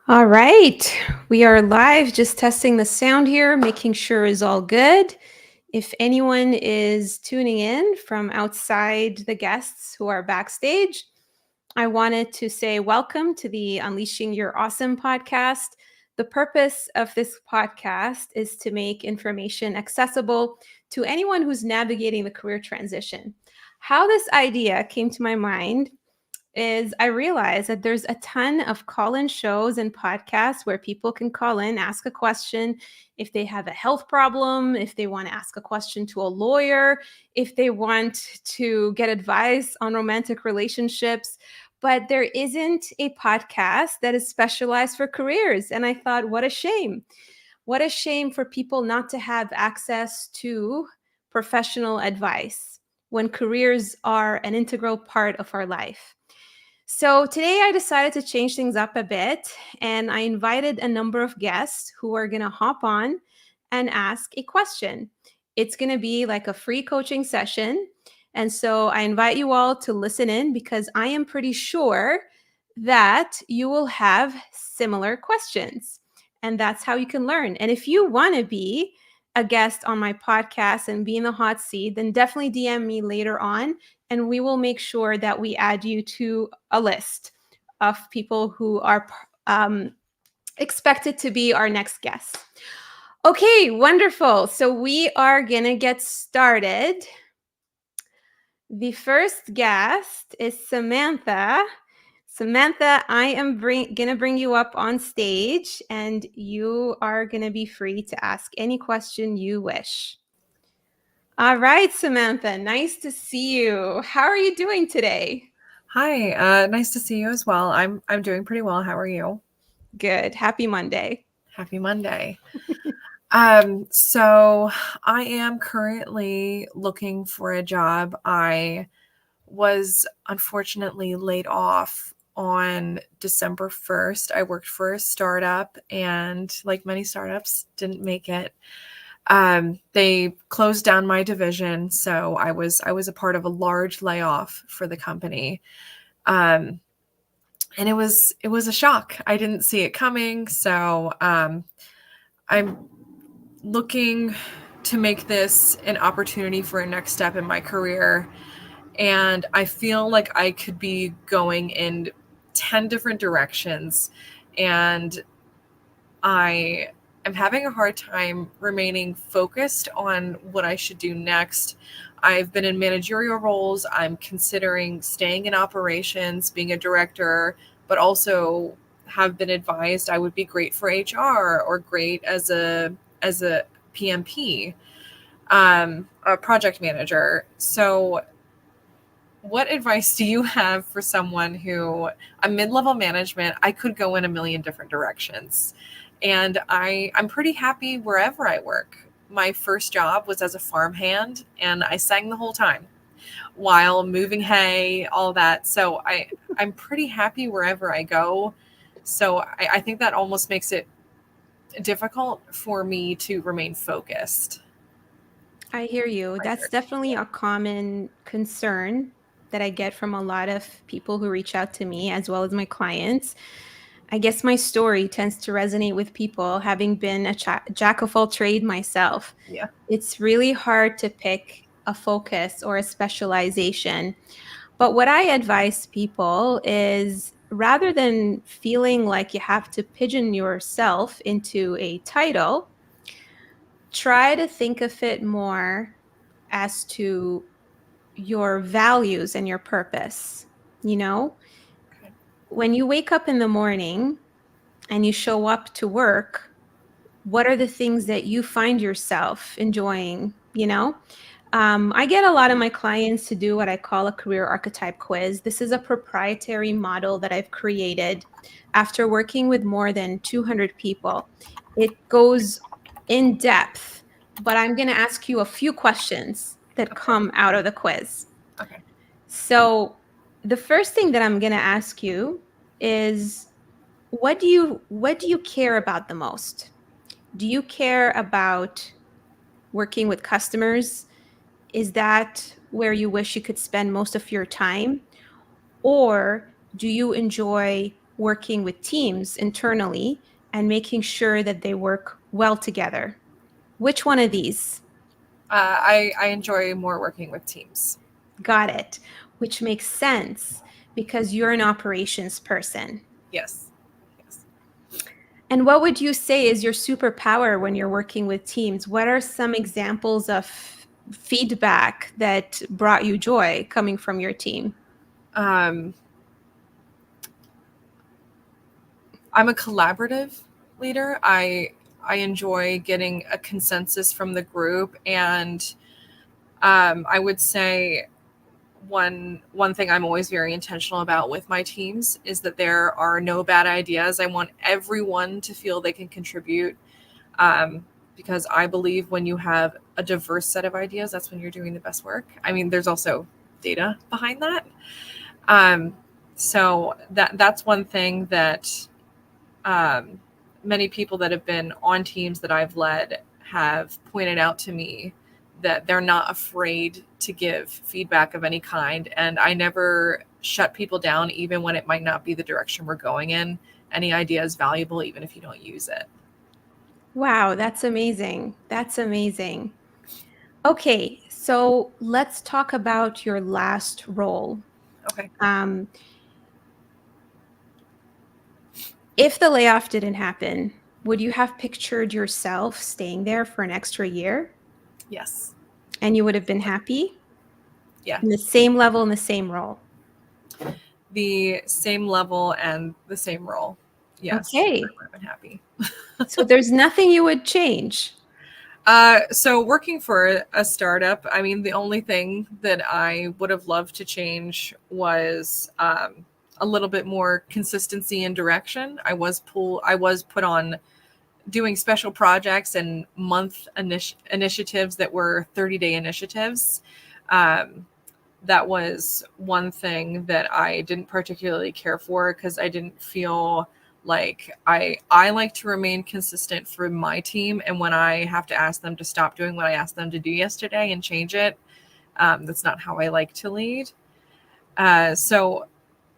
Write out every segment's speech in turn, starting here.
All right, we are live, just testing the sound here, making sure is all good. If anyone is tuning in from outside the guests who are backstage, I wanted to say welcome to the Unleashing Your Awesome podcast. The purpose of this podcast is to make information accessible to anyone who's navigating the career transition. How this idea came to my mind is I realized that there's a ton of call-in shows and podcasts where people can call in, ask a question if they have a health problem, if they want to ask a question to a lawyer, if they want to get advice on romantic relationships. But there isn't a podcast that is specialized for careers. And I thought, what a shame. What a shame for people not to have access to professional advice when careers are an integral part of our life. So today I decided to change things up a bit and I invited a number of guests who are going to hop on and ask a question. It's going to be like a free coaching session. And so I invite you all to listen in because I am pretty sure that you will have similar questions. And that's how you can learn. And if you want to be a guest on my podcast and be in the hot seat, then definitely DM me later on and we will make sure that we add you to a list of people who are expected to be our next guests. Okay, wonderful. So we are going to get started. The first guest is Samantha. Samantha, I am going to bring you up on stage and you are going to be free to ask any question you wish. All right, Samantha, nice to see you. How are you doing today? Hi, nice to see you as well. I'm doing pretty well. How are you? Good. Happy Monday. Happy Monday. So I am currently looking for a job. I was unfortunately laid off on December 1st. I worked for a startup and like many startups didn't make it. They closed down my division, so I was a part of a large layoff for the company. Um, and it was a shock. I didn't see it coming, so I'm looking to make this an opportunity for a next step in my career, and I feel like I could be going in 10 different directions, and I am having a hard time remaining focused on what I should do next. I've been in managerial roles. I'm considering staying in operations, being a director, but also have been advised I would be great for HR or great as a PMP, a project manager. So what advice do you have for someone who a mid-level management, I could go in a million different directions. And I'm pretty happy wherever I work. My first job was as a farmhand and I sang the whole time while moving hay, all that. So I'm pretty happy wherever I go. So I think that almost makes it difficult for me to remain focused. I hear you. That's definitely a common concern that I get from a lot of people who reach out to me, as well as my clients. I guess my story tends to resonate with people, having been a jack of all trade myself. Yeah. It's really hard to pick a focus or a specialization. But what I advise people is rather than feeling like you have to pigeon yourself into a title, try to think of it more as to your values and your purpose. You know, Okay. when you wake up in the morning and you show up to work, what are the things that you find yourself enjoying? I get a lot of my clients to do what I call a career archetype quiz. This is a proprietary model that I've created after working with more than 200 people. It goes in depth, but I'm going to ask you a few questions that Okay. come out of the quiz. Okay. So, the first thing that I'm going to ask you is what do you care about the most? Do you care about working with customers? Is that where you wish you could spend most of your time? Or do you enjoy working with teams internally and making sure that they work well together? Which one of these? I enjoy more working with teams. Got it. Which makes sense because you're an operations person. Yes. Yes. And what would you say is your superpower when you're working with teams? What are some examples of feedback that brought you joy coming from your team? I'm a collaborative leader. I enjoy getting a consensus from the group, and I would say one thing I'm always very intentional about with my teams is that there are no bad ideas. I want everyone to feel they can contribute, because I believe when you have a diverse set of ideas, that's when you're doing the best work. I mean, there's also data behind that. So that's one thing that many people that have been on teams that I've led have pointed out to me, that they're not afraid to give feedback of any kind. And I never shut people down, even when it might not be the direction we're going in. Any idea is valuable, even if you don't use it. Wow, that's amazing. That's amazing. Okay, so let's talk about your last role. Okay. If the layoff didn't happen, would you have pictured yourself staying there for an extra year Yes. and you would have been happy? Yeah. In the same level, in the same role? The same level and the same role. Yes. Okay. I would have been happy. So there's nothing you would change. So working for a startup, I mean, the only thing that I would have loved to change was a little bit more consistency and direction. I was put on doing special projects and month initiatives that were 30-day initiatives. That was one thing that I didn't particularly care for, because I didn't feel like I like to remain consistent for my team. And when I have to ask them to stop doing what I asked them to do yesterday and change it, that's not how I like to lead. So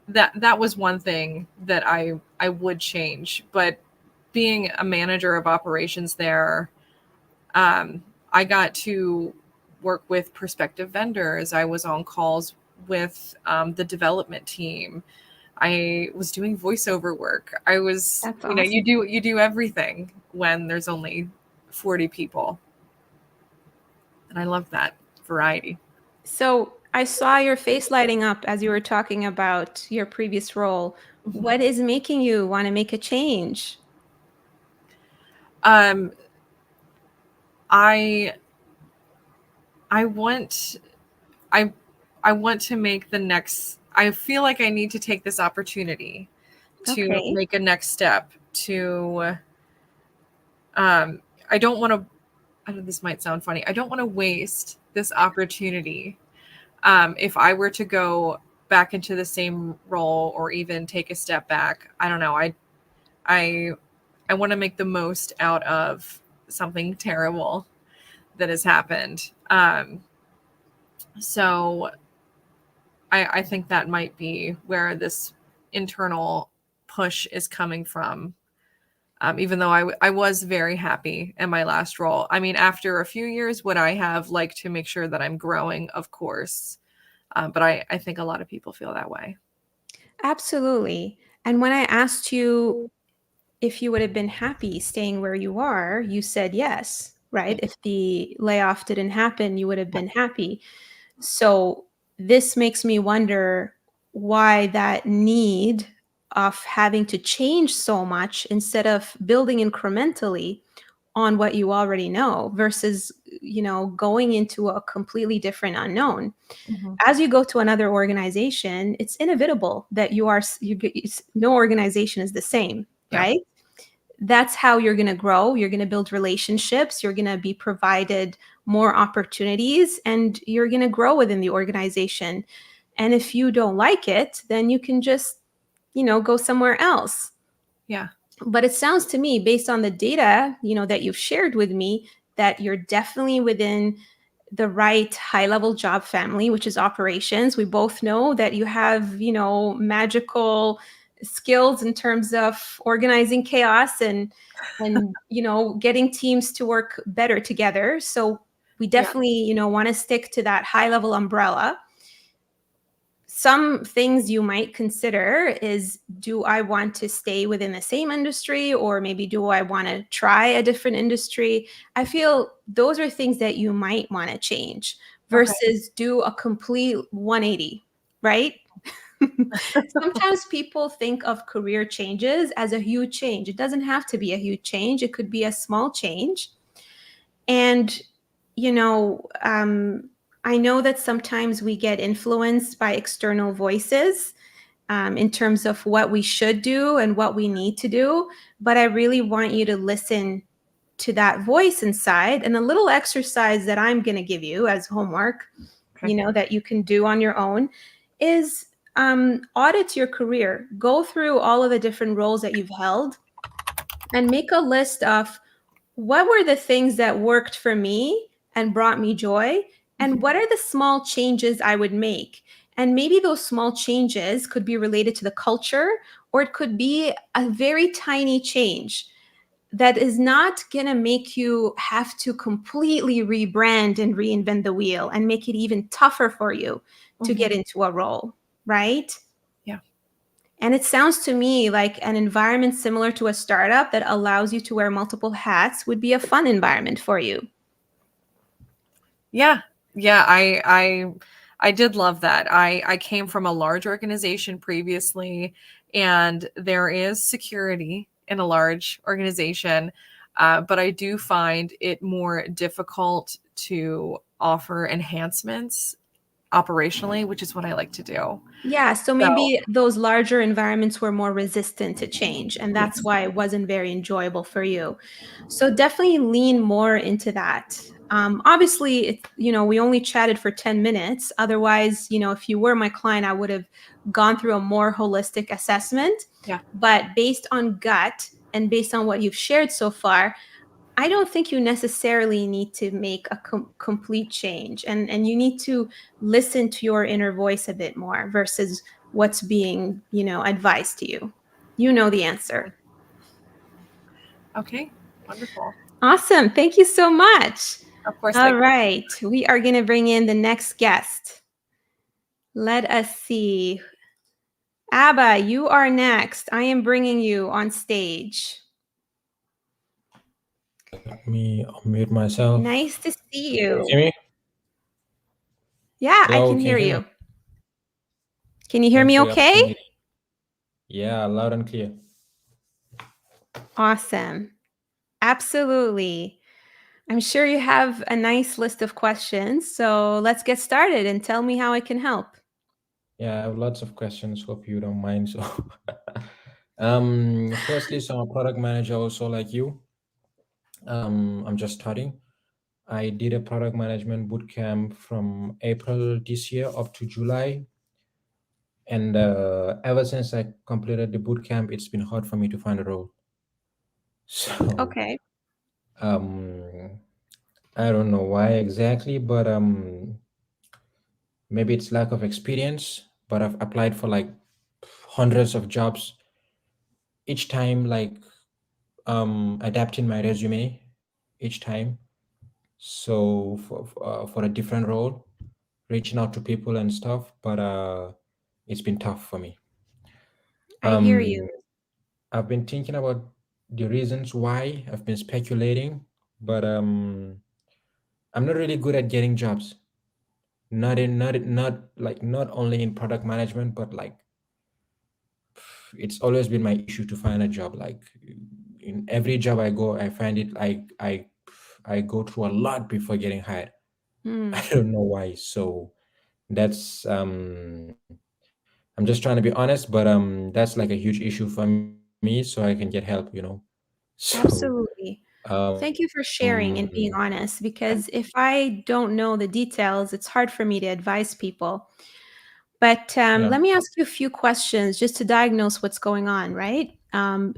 that was one thing that I would change. But being a manager of operations there, I got to work with prospective vendors. I was on calls with the development team. I was doing voiceover work. I was, That's you know, awesome. you do everything when there's only 40 people. And I love that variety. So I saw your face lighting up as you were talking about your previous role. Mhm. What is making you want to make a change? Um, I I want I I want to make the next. I feel like I need to take this opportunity to Okay. make a next step to. I don't want to. I know this might sound funny. I don't want to waste this opportunity. If I were to go back into the same role or even take a step back, I don't know. I I want to make the most out of something terrible that has happened. So I think that might be where this internal push is coming from. Even though I was very happy in my last role. I mean, after a few years, would I have liked to make sure that I'm growing? Of course. But I think a lot of people feel that way. Absolutely. And when I asked you if you would have been happy staying where you are, you said yes, right? Yeah. If the layoff didn't happen, you would have been happy. So this makes me wonder why that need of having to change so much instead of building incrementally on what you already know versus going into a completely different unknown. Mhm. As you go to another organization, it's inevitable that no organization is the same, Yeah. right? That's how you're going to grow. You're going to build relationships. You're going to be provided more opportunities and you're going to grow within the organization. And if you don't like it, then you can just, go somewhere else. Yeah. But it sounds to me, based on the data, that you've shared with me, that you're definitely within the right high level job family, which is operations. We both know that you have, magical skills in terms of organizing chaos and getting teams to work better together. So we definitely want to stick to that high level umbrella. Some things you might consider is, do I want to stay within the same industry, or maybe do I want to try a different industry? I feel those are things that you might want to change versus do a complete 180, right? Sometimes people think of career changes as a huge change. It doesn't have to be a huge change. It could be a small change. And, I know that sometimes we get influenced by external voices in terms of what we should do and what we need to do. But I really want you to listen to that voice inside. And a little exercise that I'm going to give you as homework, that you can do on your own, is audit your career. Go through all of the different roles that you've held and make a list of what were the things that worked for me and brought me joy, and what are the small changes I would make. And maybe those small changes could be related to the culture, or it could be a very tiny change that is not going to make you have to completely rebrand and reinvent the wheel and make it even tougher for you to get into a role, right? Yeah. And it sounds to me like an environment similar to a startup that allows you to wear multiple hats would be a fun environment for you. Yeah. Yeah. I did love that. I came from a large organization previously, and there is security in a large organization. But I do find it more difficult to offer enhancements operationally, which is what I like to do. Yeah, so maybe those larger environments were more resistant to change, and that's why it wasn't very enjoyable for you. So definitely lean more into that. Obviously, we only chatted for 10 minutes. Otherwise, if you were my client, I would have gone through a more holistic assessment. Yeah. But based on gut and based on what you've shared so far, I don't think you necessarily need to make a complete change, and you need to listen to your inner voice a bit more versus what's being, advised to you. You know the answer. Okay, wonderful. Awesome. Thank you so much. Of course. All right. We are going to bring in the next guest. Let us see. Abba, you are next. I am bringing you on stage. Let me unmute myself. Nice to see Can you. you hear me? Yeah, Hello, I can hear you you. Can you hear me okay? Yeah, loud and clear. Awesome. Absolutely. I'm sure you have a nice list of questions. So let's get started and tell me how I can help. Yeah, I have lots of questions. Hope you don't mind. So, firstly, so I'm a product manager also like you. I'm just starting. I did a product management bootcamp from April this year up to July. And ever since I completed the bootcamp, it's been hard for me to find a role. So, Okay. I don't know why exactly, but maybe it's lack of experience. But I've applied for like hundreds of jobs. Each time, like adapting my resume each time. So for a different role, reaching out to people and stuff. But it's been tough for me. I hear you. I've been thinking about the reasons why. I've been speculating, but I'm not really good at getting jobs. Not only in product management, but like it's always been my issue to find a job. Like in every job I go, I find it I go through a lot before getting hired. I don't know why. So that's I'm just trying to be honest, but that's like a huge issue for me, so I can get help. So Absolutely. Thank you for sharing and being honest, because if I don't know the details, it's hard for me to advise people. But let me ask you a few questions just to diagnose what's going on, right?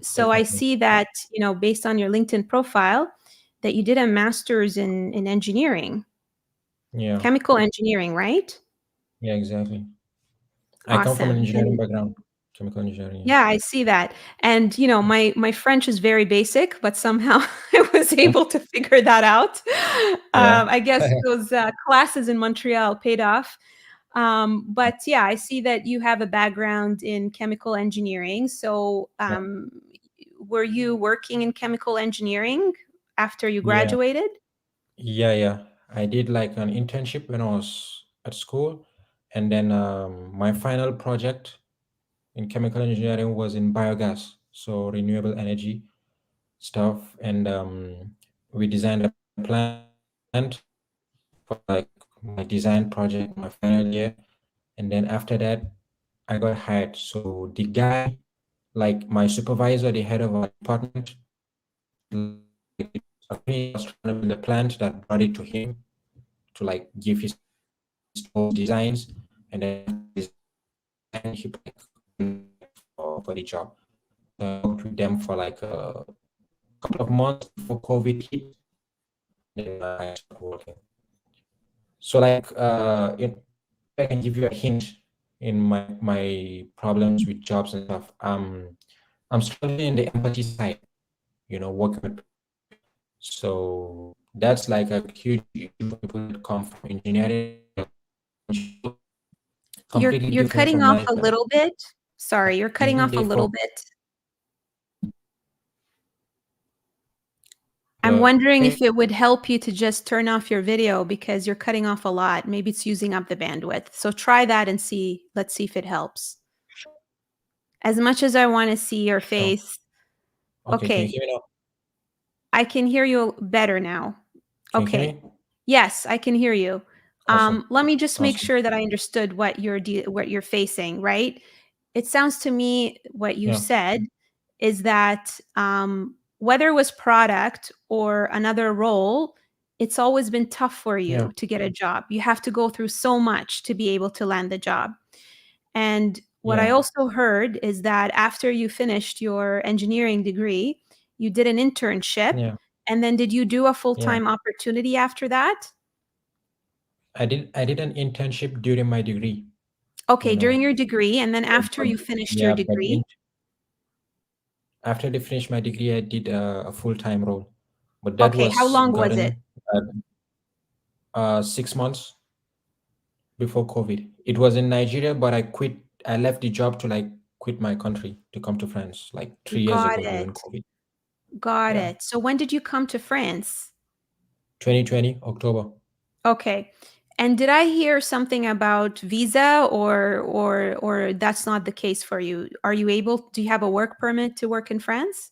So I see that, based on your LinkedIn profile, that you did a master's in engineering. Yeah. Chemical engineering, right? Yeah, exactly. Awesome. I come from an engineering background. chemical engineering. Yeah, I see that. And my French is very basic, but somehow I was able to figure that out. Yeah. I guess those classes in Montreal paid off. But yeah, I see that you have a background in chemical engineering. So, were you working in chemical engineering after you Yeah. graduated? Yeah. I did like an internship when I was at school, and then my final project in chemical engineering was in biogas, so renewable energy stuff, and we designed a plant for like my design project, my final year, and then after that, I got hired. So the guy, like my supervisor, the head of our department, like he was trying to build a plant that brought it to him to like give his own designs, and then design he put for the job. So I worked with them for like a couple of months before COVID hit. Then I started working. So like I can give you a hint in my problems with jobs and stuff. I'm struggling in the empathy side, working with. So that's like a huge issue for people that come from engineering, You're completely you're different cutting from off a management. little bit. Sorry, you're cutting Usually off a they little focus. bit. I'm wondering if it would help you to just turn off your video because you're cutting off a lot. Maybe it's using up the bandwidth. So try that and see. Let's see if it helps. As much as I want to see your Sure. face. Okay, can you Okay, hear me now? I can hear you better now. Can you hear Okay. me? Yes, I can hear you. Awesome. Let me just make Awesome. sure that I understood what you're facing, right? It sounds to me what you Yeah. said is that whether it was product or another role, it's always been tough for Yeah. you to get a job. You have to go through so much to be able to land the job. And what I Yeah. also heard is that after you finished your engineering degree, you did an internship. Yeah. And then did you do a Yeah. full-time opportunity after that? I did an internship during my degree, Okay, you know. during your degree, and then after But you finished your yeah, but degree. after I finished my degree, I did a full-time role, but that Okay, how was long was it? gotten 6 months before COVID. It was in Nigeria, but I left the job to like quit my country to come to France like 3 years Got ago during it. COVID. Got Yeah. it. So when did you come to France? 2020, October. Okay. And did I hear something about visa or that's not the case for you? Do you have a work permit to work in France?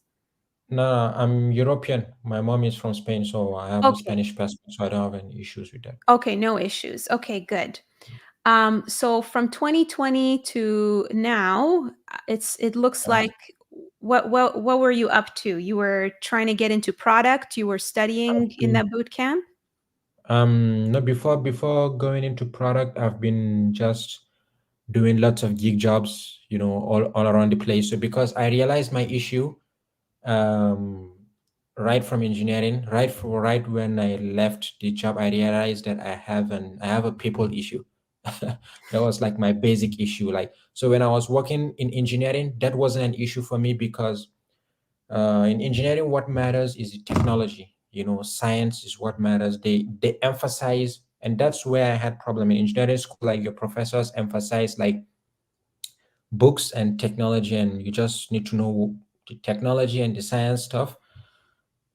No, I'm European. My mom is from Spain, so I have a Okay. Spanish passport, so I don't have any issues with that. Okay, no issues. Okay, good. So from 2020 to now, it looks Yeah. like what were you up to? You were trying to get into product, you were studying in that boot camp? No, before going into product, I've been just doing lots of gig jobs, all around the place. So because I realized my issue, um, right from engineering, right when I left the job, I realized that I have a people issue. That was like my basic issue. Like, so when I was working in engineering, that wasn't an issue for me because in engineering what matters is the technology, science is what matters. They emphasize, and that's where I had problem in engineering school. Like, your professors emphasize like books and technology, and you just need to know the technology and the science stuff.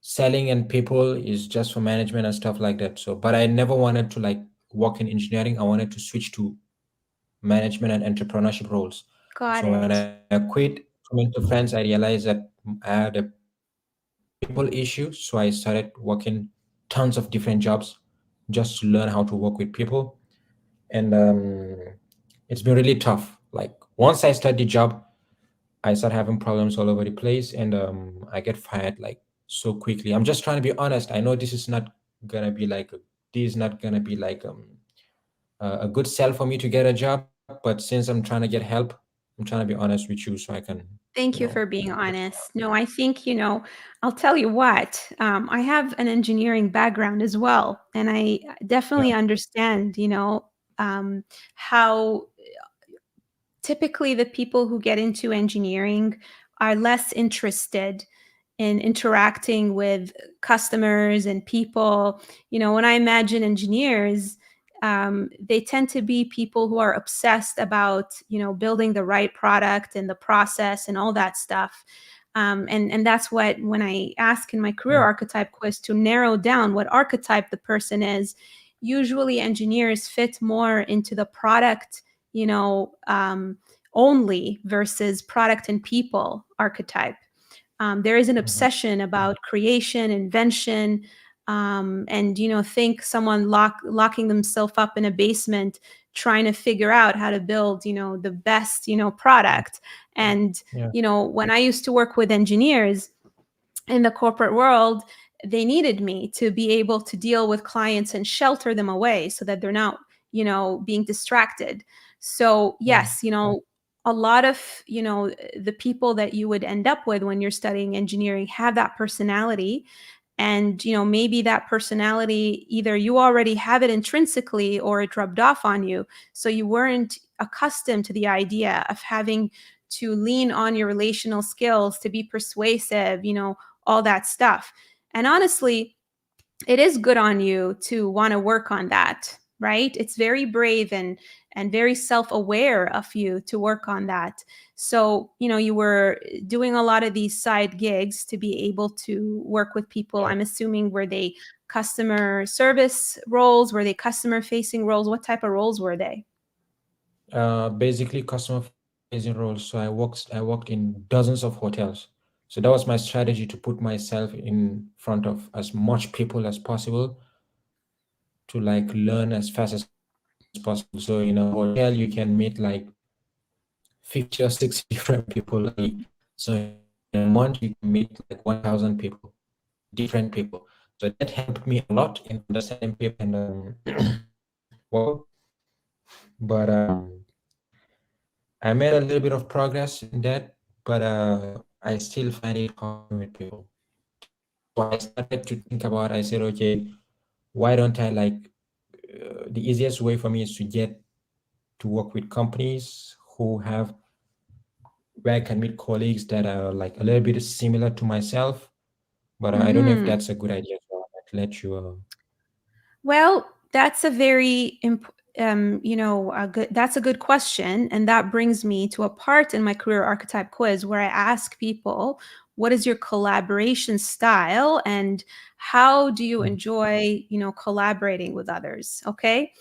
Selling and people is just for management and stuff like that. So but I never wanted to like work in engineering. I wanted to switch to management and entrepreneurship roles. Got So when it. I quit coming to France, I realized that I had a people issue. So I started working tons of different jobs just to learn how to work with people. And it's been really tough. Like, once I start the job, I start having problems all over the place, and I get fired like so quickly. I'm just trying to be honest. I know this is not gonna be like a good sell for me to get a job, but since I'm trying to get help, I'm trying to be honest with you so I can, Thank you for being get help. honest. No, I think, I'll tell you what, I have an engineering background as well, and I Yeah, definitely understand, how typically the people who get into engineering are less interested in interacting with customers and people. When I imagine engineers, they tend to be people who are obsessed about, building the right product and the process and all that stuff. And that's what, when I ask in my career archetype quiz to narrow down what archetype the person is, usually engineers fit more into the product, only versus product and people archetype. There is an obsession about creation, invention, and think someone locking themselves up in a basement trying to figure out how to build the best product. And Yeah. when I used to work with engineers in the corporate world, they needed me to be able to deal with clients and shelter them away so that they're not being distracted. So yes, a lot of the people that you would end up with when you're studying engineering have that personality. And maybe that personality, either you already have it intrinsically or it rubbed off on you, so you weren't accustomed to the idea of having to lean on your relational skills to be persuasive, all that stuff. And honestly, it is good on you to want to work on that, right? It's very brave and very self-aware of you to work on that. So you were doing a lot of these side gigs to be able to work with people. I'm assuming, were they customer service roles? Were they customer facing roles? What type of roles were they? Basically customer facing roles. So I worked in dozens of hotels. So that was my strategy, to put myself in front of as much people as possible, to like learn as fast as possible. So in a hotel you can meet like 50 or 60 different people. So in a month you can meet like 1,000 people, different people. So that helped me a lot in understanding people and well, but I made a little bit of progress in that, but I still find it hard with people. So I started to think about, I said, okay, why don't I the easiest way for me is to get to work with companies where I can meet colleagues that are like a little bit similar to myself, but I don't know if that's a good idea. So I'll let you. Well, that's a very that's a good question, and that brings me to a part in my career archetype quiz where I ask people, what is your collaboration style and how do you enjoy collaborating with others? Okay.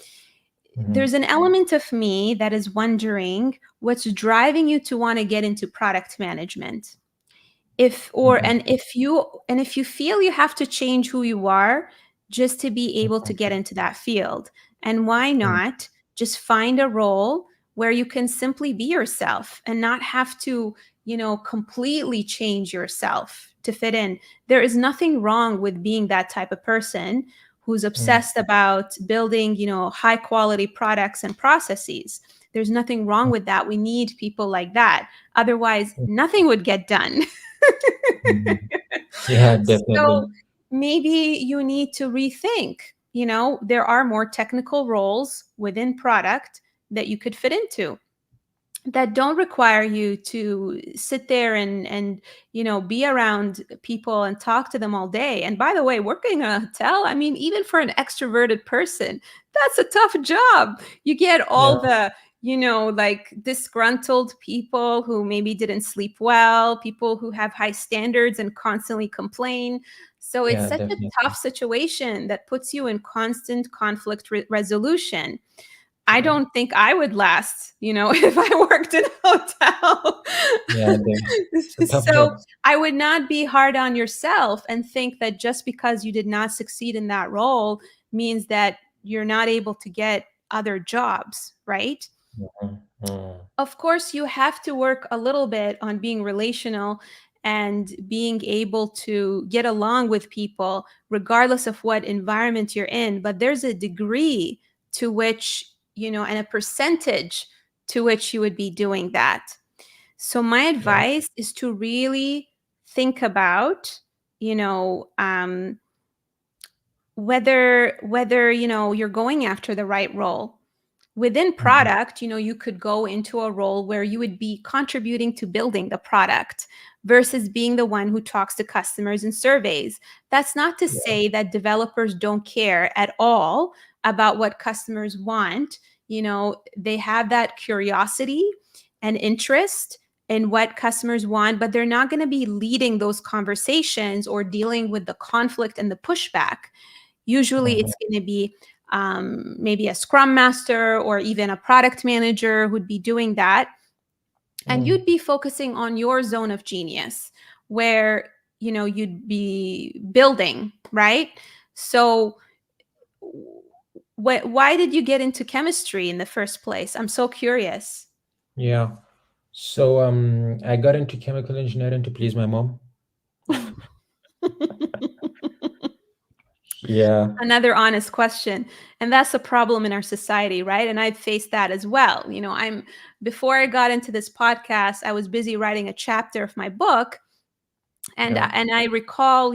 There's an element of me that is wondering what's driving you to want to get into product management. If you feel you have to change who you are just to be able to get into that field, and why not just find a role where you can simply be yourself and not have to completely change yourself to fit in. There is nothing wrong with being that type of person who's obsessed about building high quality products and processes. There's nothing wrong with that. We need people like that, otherwise nothing would get done. Yeah, definitely. So maybe you need to rethink. There are more technical roles within product that you could fit into that don't require you to sit there and be around people and talk to them all day. And by the way, working in a hotel, I mean, even for an extroverted person, that's a tough job. You get all the like disgruntled people who maybe didn't sleep well, people who have high standards and constantly complain. So it's such a tough situation that puts you in constant conflict resolution. I don't think I would last, if I worked in a hotel. Yeah, it's a tough So job. I would not be hard on yourself and think that just because you did not succeed in that role means that you're not able to get other jobs, right? Of course, you have to work a little bit on being relational and being able to get along with people, regardless of what environment you're in. But there's a degree to which, and a percentage to which you would be doing that. So my advice is to really think about, whether you're going after the right role. Within Mhm. product, you could go into a role where you would be contributing to building the product versus being the one who talks to customers and surveys. That's not to Yeah. say that developers don't care at all about what customers want. They have that curiosity and interest in what customers want, but they're not going to be leading those conversations or dealing with the conflict and the pushback. Usually, Mhm. it's going to be maybe a scrum master or even a product manager who'd be doing that. And you'd Mm. be focusing on your zone of genius where, you'd be building, right? So, why did you get into chemistry in the first place? I'm so curious. Yeah. So I got into chemical engineering to please my mom. Yeah. Another honest question. And that's a problem in our society, right? And I've faced that as well. Before I got into this podcast, I was busy writing a chapter of my book. And Yeah. and I recall,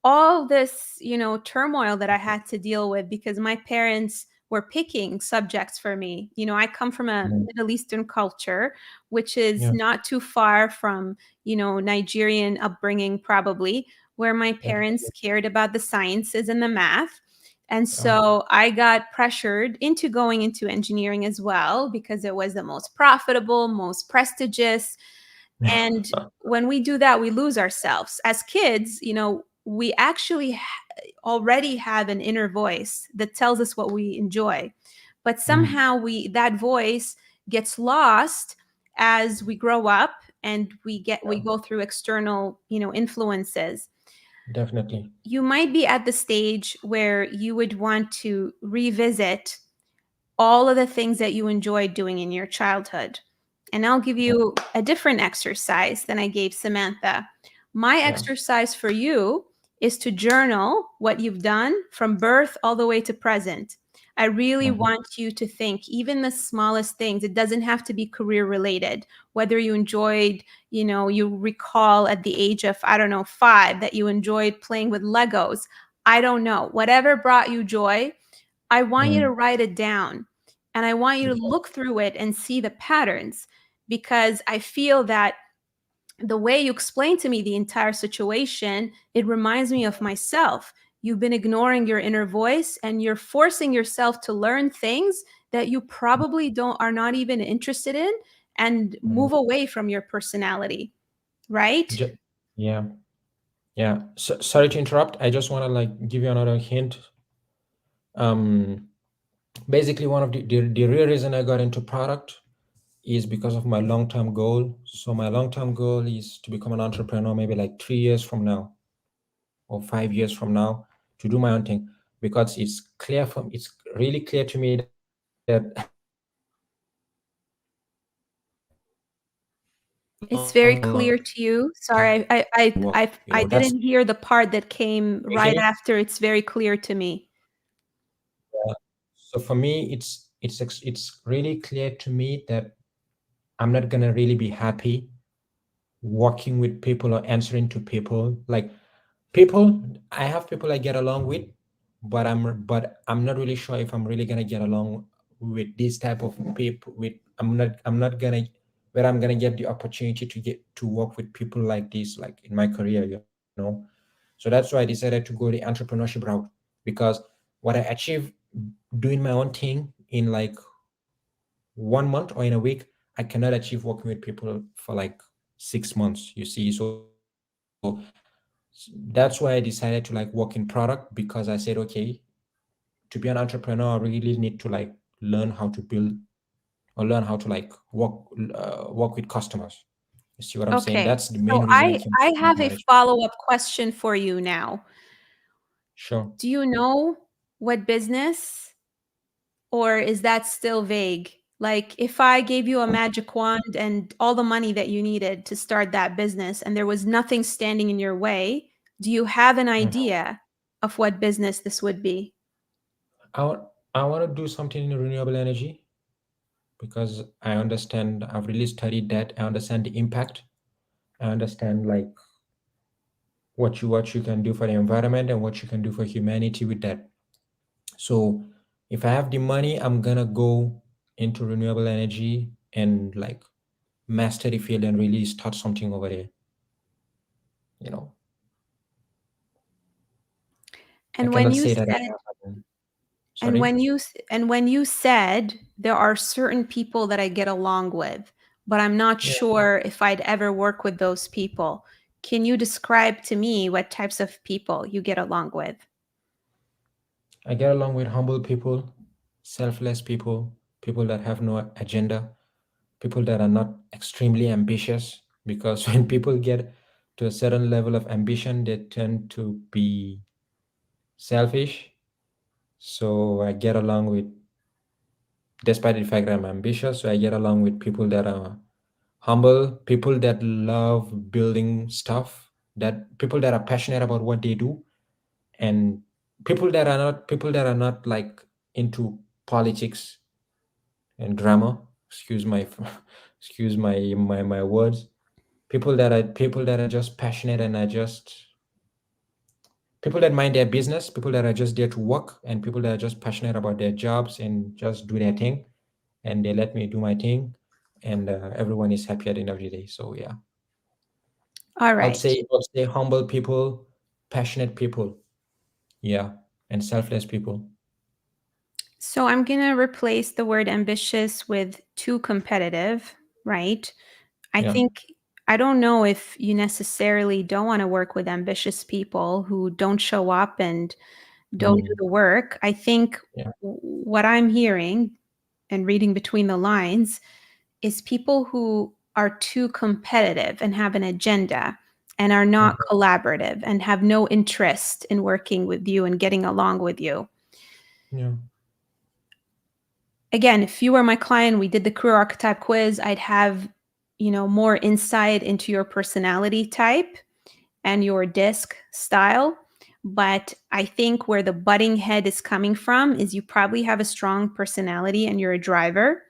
all this, turmoil that I had to deal with because my parents were picking subjects for me. I come from a Mm. Middle Eastern culture, which is Yeah. not too far from, Nigerian upbringing, probably, where my parents Definitely. cared about the sciences and the math. And Yeah. so I got pressured into going into engineering as well because it was the most profitable, most prestigious. And when we do that, we lose ourselves. As kids, we actually already have an inner voice that tells us what we enjoy. But Mm. somehow that voice gets lost as we grow up and we Yeah. go through external, influences. Definitely. You might be at the stage where you would want to revisit all of the things that you enjoyed doing in your childhood. And I'll give Yeah. you a different exercise than I gave Samantha. My Yeah. exercise for you is to journal what you've done from birth all the way to present. I really Mhm. want you to think, even the smallest things, it doesn't have to be career related. Whether you enjoyed, you recall at the age of, I don't know, 5 that you enjoyed playing with Legos. I don't know. Whatever brought you joy, I want you to Mm. write it down and I want you to Yeah. look through it and see the patterns because I feel that the way you explain to me the entire situation, it reminds me of myself. You've been ignoring your inner voice and you're forcing yourself to learn things that you probably don't are not even interested in and Mhm. move away from your personality, right? Ju- Yeah. Yeah. So, sorry to interrupt. I just want to like give you another hint. Um, Basically, one of the real reason I got into product is because of my long-term goal. So my long-term goal is to become an entrepreneur maybe like 3 years from now or 5 years from now to do my own thing because it's really clear to me that It's very no clear longer to you. can Sorry, work. I That's didn't hear the part that came you hear right me? after. It's very clear to me. Yeah. So for me, it's really clear to me that I'm not gonna really be happy working with people or answering to people. Like people, I have people I get along with, but I'm not really sure if I'm really gonna get along with this type of people. I'm not gonna where I'm gonna get the opportunity to get to work with people like this, like in my career, So that's why I decided to go the entrepreneurship route because what I achieve doing my own thing in like 1 month or in a week, I cannot achieve working with people for like 6 months, you see. So that's why I decided to like work in product because I said, okay, to be an entrepreneur, I really need to like learn how to build or learn how to like work with customers. You see what I'm saying? Okay. That's the main So reason I I came to I product have a management. follow-up question for you now. Sure. Do you know what business, or is that still vague? Like if I gave you a magic wand and all the money that you needed to start that business and there was nothing standing in your way, do you have an Mhm. idea of what business this would be? I want to do something in renewable energy because I understand, I've really studied that. I understand the impact. I understand like what you can do for the environment and what you can do for humanity with that. So If I have the money, I'm gonna go into renewable energy and like master the field and really start something over there. You know, I And when cannot you say that I said have. and Sorry. when you said there are certain people that I get along with, but I'm not Yeah, sure if I'd ever work with those people. Can you describe to me what types of people you get along with? I get along with humble people, selfless people, people that have no agenda, people that are not extremely ambitious. Because when people get to a certain level of ambition, they tend to be selfish. So I get along with, despite the fact that I'm ambitious, so I get along with people that are humble, people that love building stuff, that people that are passionate about what they do, and people that are not like into politics and drama. Excuse my excuse my words. People that are just passionate and are just people that mind their business, people that are just there to work, and people that are just passionate about their jobs and just do their thing, and they let me do my thing, and everyone is happy at the end of the day. So yeah, All I would right. say I would say humble people, passionate people, yeah, and selfless people. So I'm going to replace the word ambitious with too competitive, right? I Yeah. think I don't know if you necessarily don't want to work with ambitious people who don't show up and don't do Mm, the work. I think yeah. what I'm hearing and reading between the lines is people who are too competitive and have an agenda and are not Mhm. collaborative and have no interest in working with you and getting along with you. Yeah. Again, if you were my client, we did the career archetype quiz, I'd have, more insight into your personality type and your disc style. But I think where the butting head is coming from is you probably have a strong personality and you're a driver.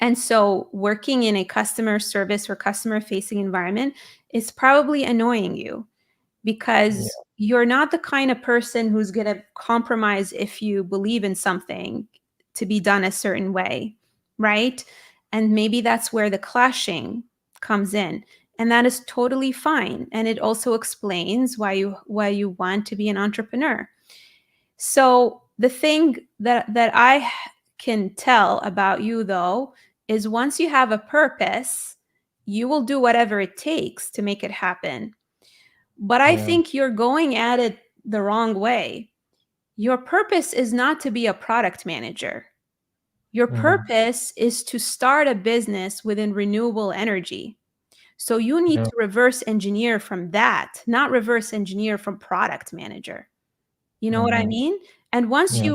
And so working in a customer service or customer facing environment is probably annoying you Yeah. because you're not the kind of person who's going to compromise if you believe in something to be done a certain way, right? And maybe that's where the clashing comes in. And that is totally fine. And it also explains why you want to be an entrepreneur. So the thing that I can tell about you though is once you have a purpose, you will do whatever it takes to make it happen. But I Yeah. think you're going at it the wrong way. Your purpose is not to be a product manager. Your Mhm. purpose is to start a business within renewable energy. So you need Yeah. to reverse engineer from that, not reverse engineer from product manager. You know what I Mhm. mean? And once Yeah.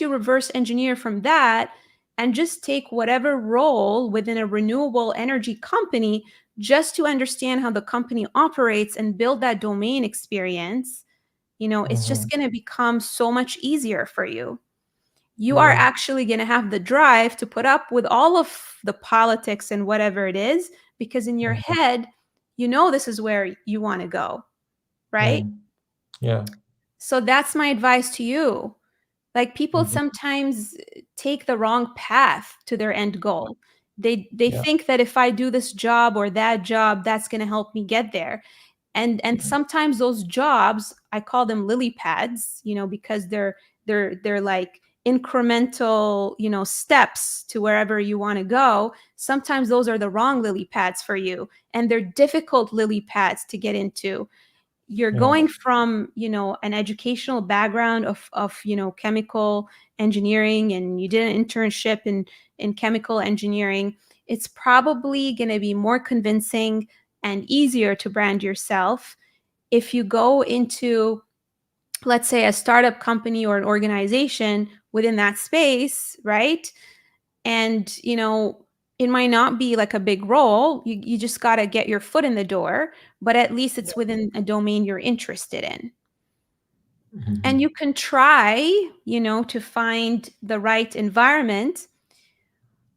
you reverse engineer from that and just take whatever role within a renewable energy company just to understand how the company operates and build that domain experience, it's just Mhm. going to become so much easier for you. You are Yeah. actually going to have the drive to put up with all of the politics and whatever it is because in your Mhm. head, this is where you want to go, right? Right. Yeah. So that's my advice to you. Like people Mhm. sometimes take the wrong path to their end goal. They Yeah. think that if I do this job or that job, that's going to help me get there. And Mhm. sometimes those jobs, I call them lily pads, because they're like incremental, steps to wherever you want to go. Sometimes those are the wrong lily pads for you, and they're difficult lily pads to get into. You're Yeah. going from an educational background of chemical engineering, and you did an internship in chemical engineering. It's probably going to be more convincing and easier to brand yourself if you go into, let's say, a startup company or an organization within that space, right? And it might not be like a big role. You just got to get your foot in the door, but at least it's within a domain you're interested in. And Mhm. you can try, to find the right environment.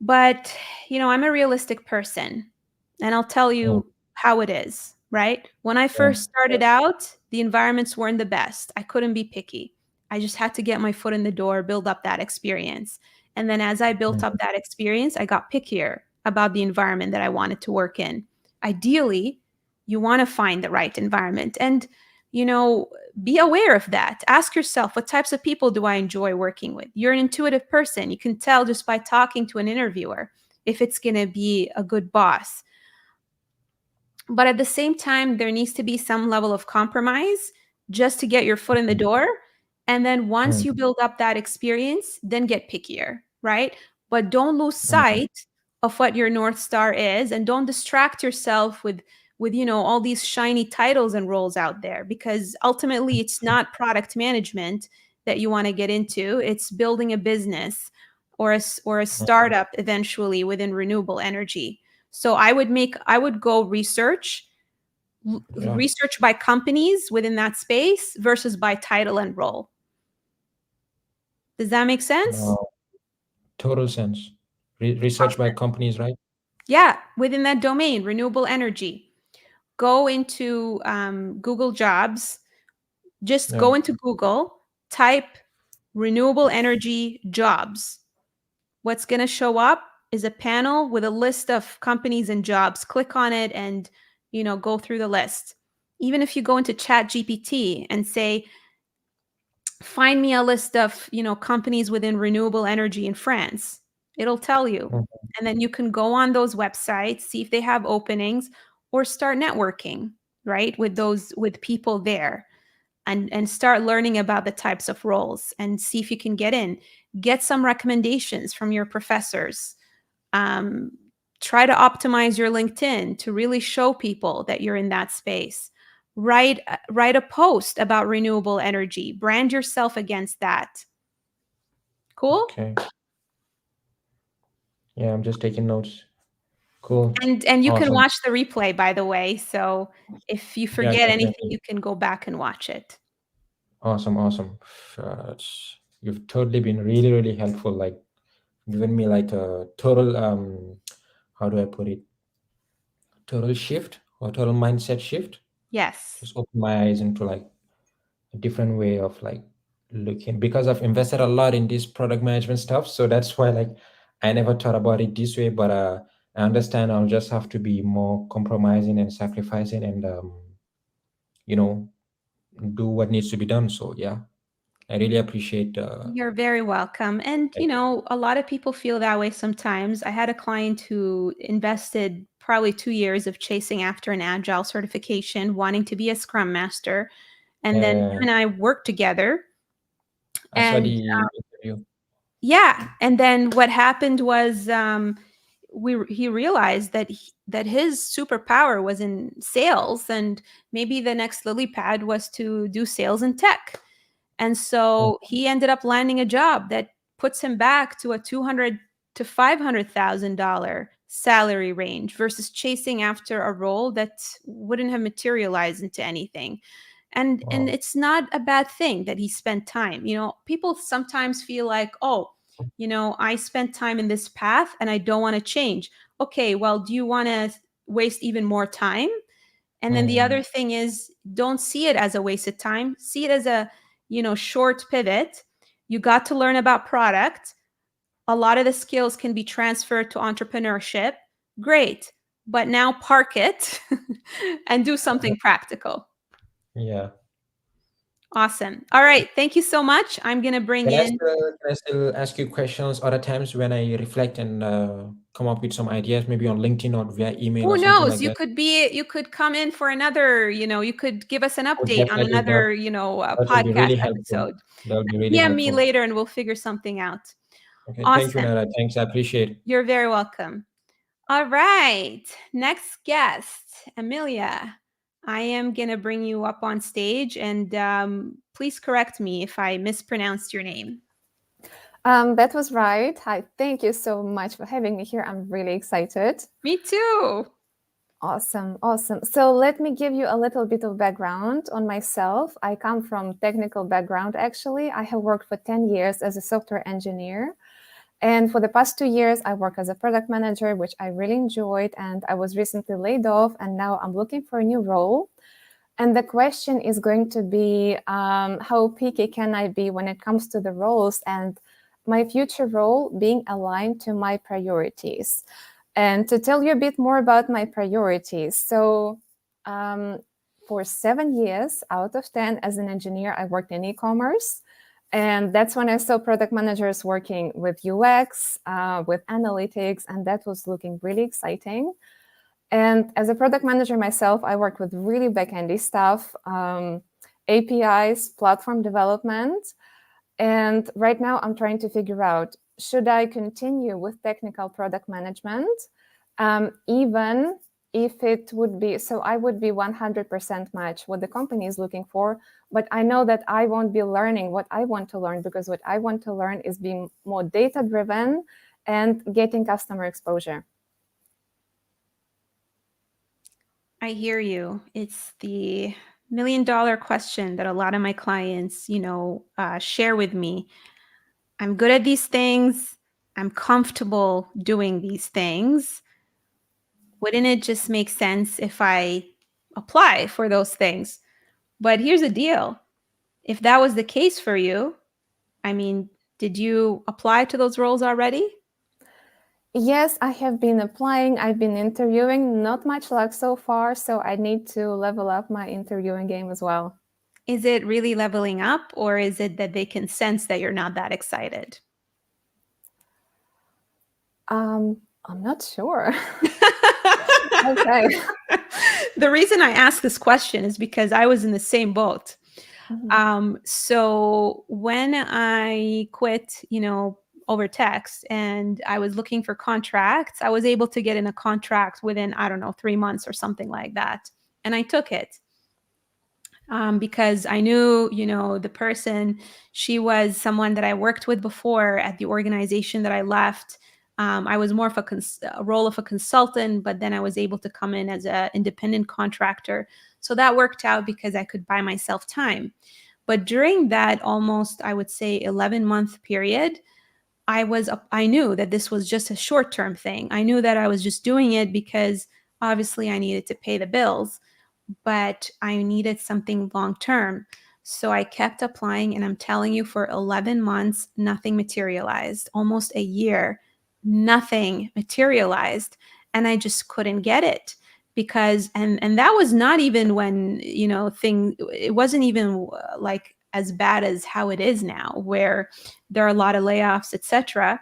But I'm a realistic person, and I'll tell Yeah. you how it is, right? When I Yeah. first started out, the environments weren't the best. I couldn't be picky. I just had to get my foot in the door, build up that experience. And then as I built up that experience, I got pickier about the environment that I wanted to work in. Ideally, you want to find the right environment and, be aware of that. Ask yourself, what types of people do I enjoy working with? You're an intuitive person. You can tell just by talking to an interviewer if it's going to be a good boss. But at the same time, there needs to be some level of compromise just to get your foot in the door. And then once you build up that experience, then get pickier, right? But don't lose sight of what your North Star is, and don't distract yourself with all these shiny titles and roles out there, because ultimately it's not product management that you want to get into. It's building a business or a startup eventually within renewable energy. So I would go research by companies within that space versus by title and role. Does that make sense? Total sense. Research by companies, right? Yeah, within that domain, renewable energy. Go into Google Jobs. Just go into Google, type renewable energy jobs. What's going to show up is a panel with a list of companies and jobs. Click on it and, go through the list. Even if you go into ChatGPT and say, find me a list of, companies within renewable energy in France, it'll tell you. And then you can go on those websites, see if they have openings, or start networking, right, with people there. And start learning about the types of roles and see if you can get in. Get some recommendations from your professors. Try to optimize your LinkedIn to really show people that you're in that space. Write a post about renewable energy. Brand yourself against that. Cool? Okay. Yeah, I'm just taking notes. Cool. And you can Awesome. watch the replay, by the way. So if you forget anything, definitely. you can go back and watch it. Awesome. You've totally been really, really helpful. Like, given me like a total how do I put it? Total shift or total mindset shift. Yes. Just open my eyes into like a different way of like looking, because I've invested a lot in this product management stuff. So that's why like I never thought about it this way, but I understand I'll just have to be more compromising and sacrificing and do what needs to be done. So yeah, I really appreciate You're very welcome. And, a lot of people feel that way sometimes. I had a client who invested probably 2 years of chasing after an agile certification, wanting to be a scrum master. And then him and I worked together. I saw And the interview. yeah, and then what happened was he realized that his superpower was in sales, and maybe the next lily pad was to do sales in tech. And so he ended up landing a job that puts him back to a $200,000 to $500,000 salary range versus chasing after a role that wouldn't have materialized into anything. And it's not a bad thing that he spent time. People sometimes feel like, oh, I spent time in this path and I don't want to change. Okay, well, do you want to waste even more time? And then the other thing is, don't see it as a waste of time. See it as a, short pivot. You got to learn about product. A lot of the skills can be transferred to entrepreneurship. Great. But now park it and do something practical. Yeah. Awesome. All right. Thank you so much. I'm going to bring in. Can I still ask you questions other times when I reflect and come up with some ideas, maybe on LinkedIn or via email Who or something knows? like that? You could come in for another, you could give us an update on Definitely. That another, that would be podcast really helpful. episode. That would be really DM me helpful. later and we'll figure something out. Okay. Awesome. Thank you, Nara. Thanks. I appreciate it. You're very welcome. All right. Next guest, Amelia. I am going to bring you up on stage, and please correct me if I mispronounced your name. That was right. Hi, thank you so much for having me here. I'm really excited. Me too. Awesome. So let me give you a little bit of background on myself. I come from technical background, actually. I have worked for 10 years as a software engineer. And for the past 2 years, I work as a product manager, which I really enjoyed. And I was recently laid off, and now I'm looking for a new role. And the question is going to be, how picky can I be when it comes to the roles, and my future role being aligned to my priorities. And to tell you a bit more about my priorities. So for 7 years out of 10 as an engineer, I worked in e-commerce. And that's when I saw product managers working with UX, with analytics, and that was looking really exciting. And as a product manager myself, I work with really back-endy stuff, APIs, platform development. And right now I'm trying to figure out, should I continue with technical product management, even if it would be, so I would be 100% match what the company is looking for, but I know that I won't be learning what I want to learn, because what I want to learn is being more data-driven and getting customer exposure. I hear you. It's the $1 million question that a lot of my clients, share with me. I'm good at these things. I'm comfortable doing these things. Wouldn't it just make sense if I apply for those things? But here's the deal. If that was the case for you, I mean, did you apply to those roles already? Yes, I have been applying. I've been interviewing. Not much luck so far, so I need to level up my interviewing game as well. Is it really leveling up, or is it that they can sense that you're not that excited? I'm not sure. Okay. The reason I ask this question is because I was in the same boat. Mhm. So when I quit, over text, and I was looking for contracts, I was able to get in a contract within, I don't know, 3 months or something like that. And I took it. Because I knew, the person, she was someone that I worked with before at the organization that I left. I was more of a role of a consultant, but then I was able to come in as an independent contractor. So that worked out because I could buy myself time. But during that almost, I would say, 11-month period, I knew that this was just a short-term thing. I knew that I was just doing it because obviously I needed to pay the bills, but I needed something long-term. So I kept applying, and I'm telling you, for 11 months, nothing materialized. Almost a year, nothing materialized. And I just couldn't get it because, and that was not even when, it wasn't even like as bad as how it is now, where there are a lot of layoffs, etc.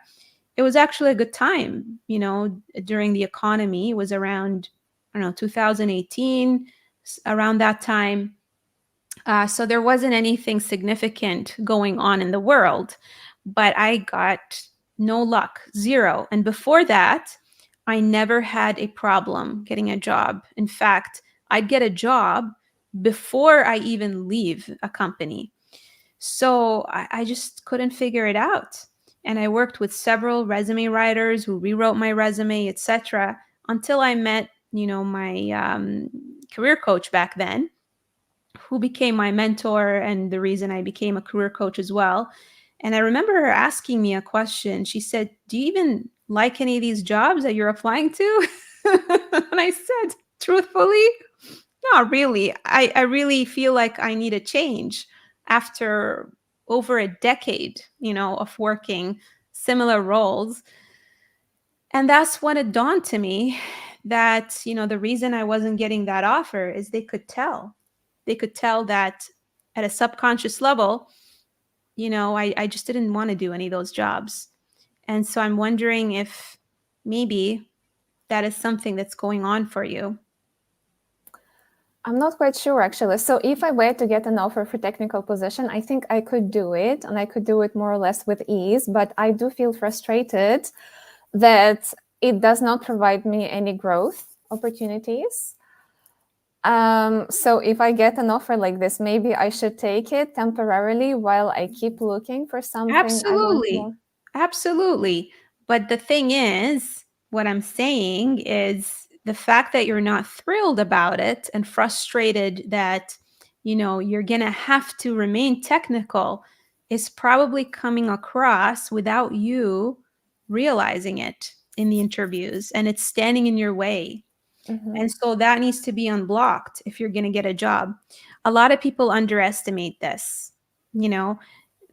It was actually a good time, during the economy. It was around, I don't know, 2018, around that time. So there wasn't anything significant going on in the world, but I got no luck, zero. And before that, I never had a problem getting a job. In fact, I'd get a job before I even leave a company. So I just couldn't figure it out. And I worked with several resume writers who rewrote my resume, etc., until I met, my career coach back then, who became my mentor and the reason I became a career coach as well. And I remember her asking me a question. She said, "Do you even like any of these jobs that you're applying to?" And I said, truthfully, not really. I really feel like I need a change after over a decade, of working similar roles. And that's when it dawned to me that, the reason I wasn't getting that offer is they could tell. They could tell that at a subconscious level, I just didn't want to do any of those jobs. And so I'm wondering if maybe that is something that's going on for you. I'm not quite sure, actually. So if I were to get an offer for technical position, I think I could do it, and I could do it more or less with ease. But I do feel frustrated that it does not provide me any growth opportunities. So if I get an offer like this, maybe I should take it temporarily while I keep looking for something I want Absolutely. more. Absolutely. But the thing is, what I'm saying is the fact that you're not thrilled about it and frustrated that, you're going to have to remain technical is probably coming across without you realizing it in the interviews, and it's standing in your way. Mhm. And so that needs to be unblocked if you're going to get a job. A lot of people underestimate this. You know,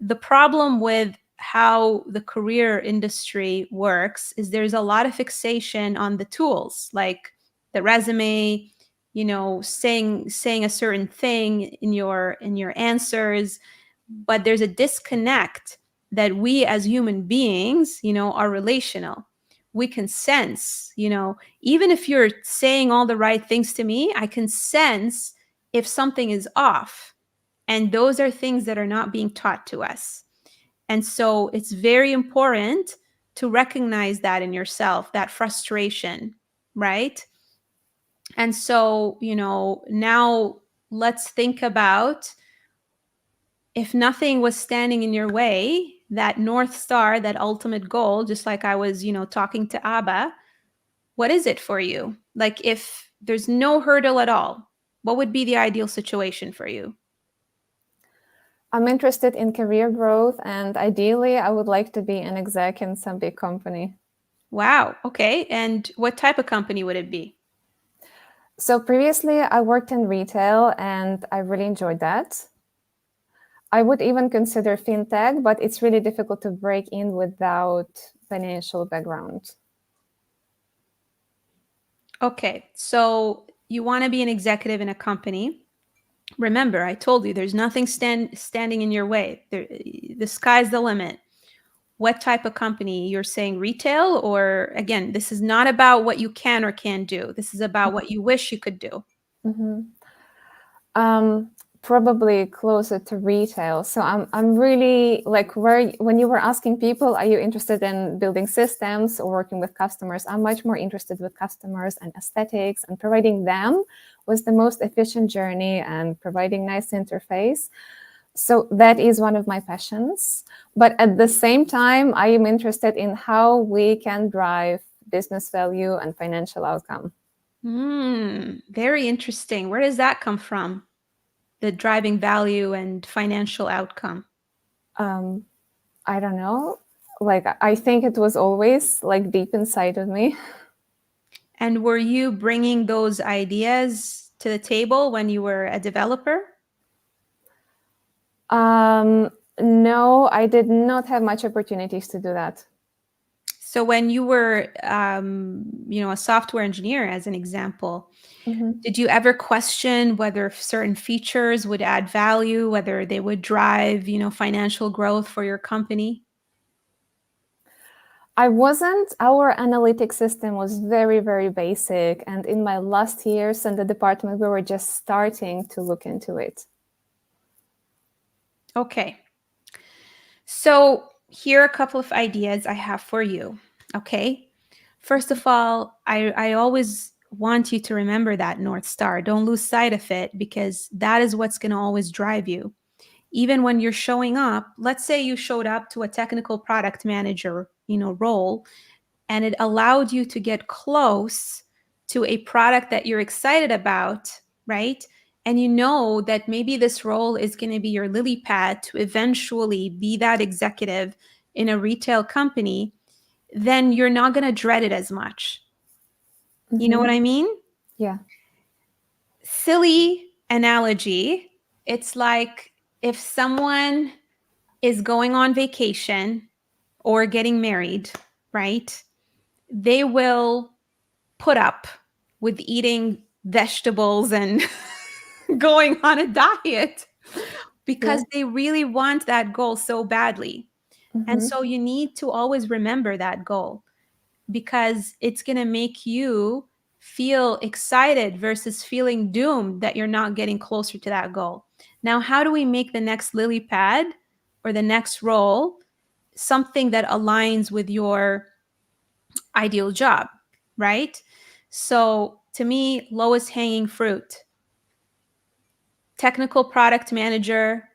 the problem with how the career industry works is there's a lot of fixation on the tools, like the resume, you know, saying a certain thing in your answers, but there's a disconnect that we as human beings, you know, are relational. We can sense, you know, even if you're saying all the right things to me, I can sense if something is off. And those are things that are not being taught to us. And so it's very important to recognize that in yourself, that frustration, right? And so, you know, now let's think about, if nothing was standing in your way, that North Star, that ultimate goal, just like I was, you know, talking to Abba, what is it for you? Like, if there's no hurdle at all, what would be the ideal situation for you? I'm interested in career growth, and ideally, I would like to be an exec in some big company. Wow. Okay. And what type of company would it be? So previously, I worked in retail, and I really enjoyed that. I would even consider fintech, but it's really difficult to break in without financial background. Okay. So you want to be an executive in a company. Remember, I told you there's nothing standing in your way. The sky's the limit. What type of company? You're saying retail, or again, this is not about what you can or can't do. This is about what you wish you could do. Mhm. Probably closer to retail. So I'm really like, when you were asking people, are you interested in building systems or working with customers? I'm much more interested with customers and aesthetics and providing them with the most efficient journey and providing nice interface. So that is one of my passions. But at the same time, I am interested in how we can drive business value and financial outcome. Very interesting. Where does that come from? The driving value and financial outcome. I don't know. Like, I think it was always like deep inside of me. And were you bringing those ideas to the table when you were a developer? No, I did not have much opportunities to do that. So when you were, you know, a software engineer, as an example, did you ever question whether certain features would add value, whether they would drive, you know, financial growth for your company? I wasn't. Our analytic system was very, very basic. And in my last years in the department, we were just starting to look into it. Okay. So here are a couple of ideas I have for you. Okay. First of all, I always want you to remember that North Star. Don't lose sight of it, because that is what's going to always drive you. Even when you're showing up, let's say you showed up to a technical product manager, you know, role, and it allowed you to get close to a product that you're excited about, right? And you know that maybe this role is going to be your lily pad to eventually be that executive in a retail company, then you're not going to dread it as much. You know what I mean? Yeah. Silly analogy. It's like if someone is going on vacation or getting married, right? They will put up with eating vegetables and going on a diet because they really want that goal so badly. And so you need to always remember that goal, because it's going to make you feel excited versus feeling doomed that you're not getting closer to that goal. Now, how do we make the next lily pad or the next role something that aligns with your ideal job, right? So to me, lowest hanging fruit, technical product manager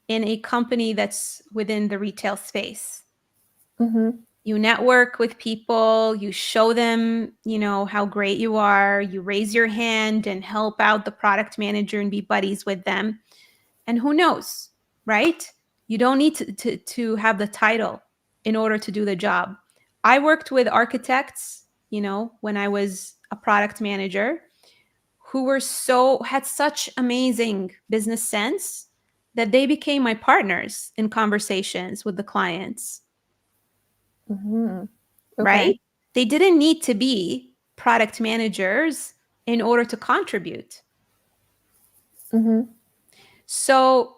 in a company that's within the retail space. You network with people, you show them, you know, how great you are, you raise your hand and help out the product manager and be buddies with them. And who knows, right? You don't need to have the title in order to do the job. I worked with architects, you know, when I was a product manager who had such amazing business sense that they became my partners in conversations with the clients. Okay. Right? They didn't need to be product managers in order to contribute. So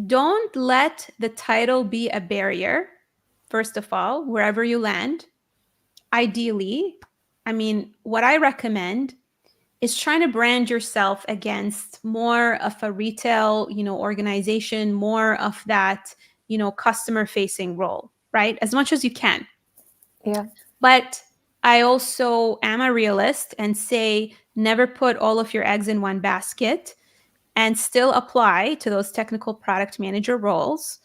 don't let the title be a barrier, first of all, wherever you land. Ideally, I mean, what I recommend is trying to brand yourself against more of a retail, organization, more of that, customer facing role, right? As much as you can. Yeah. But I also am a realist and say never put all of your eggs in one basket, and still apply to those technical product manager roles.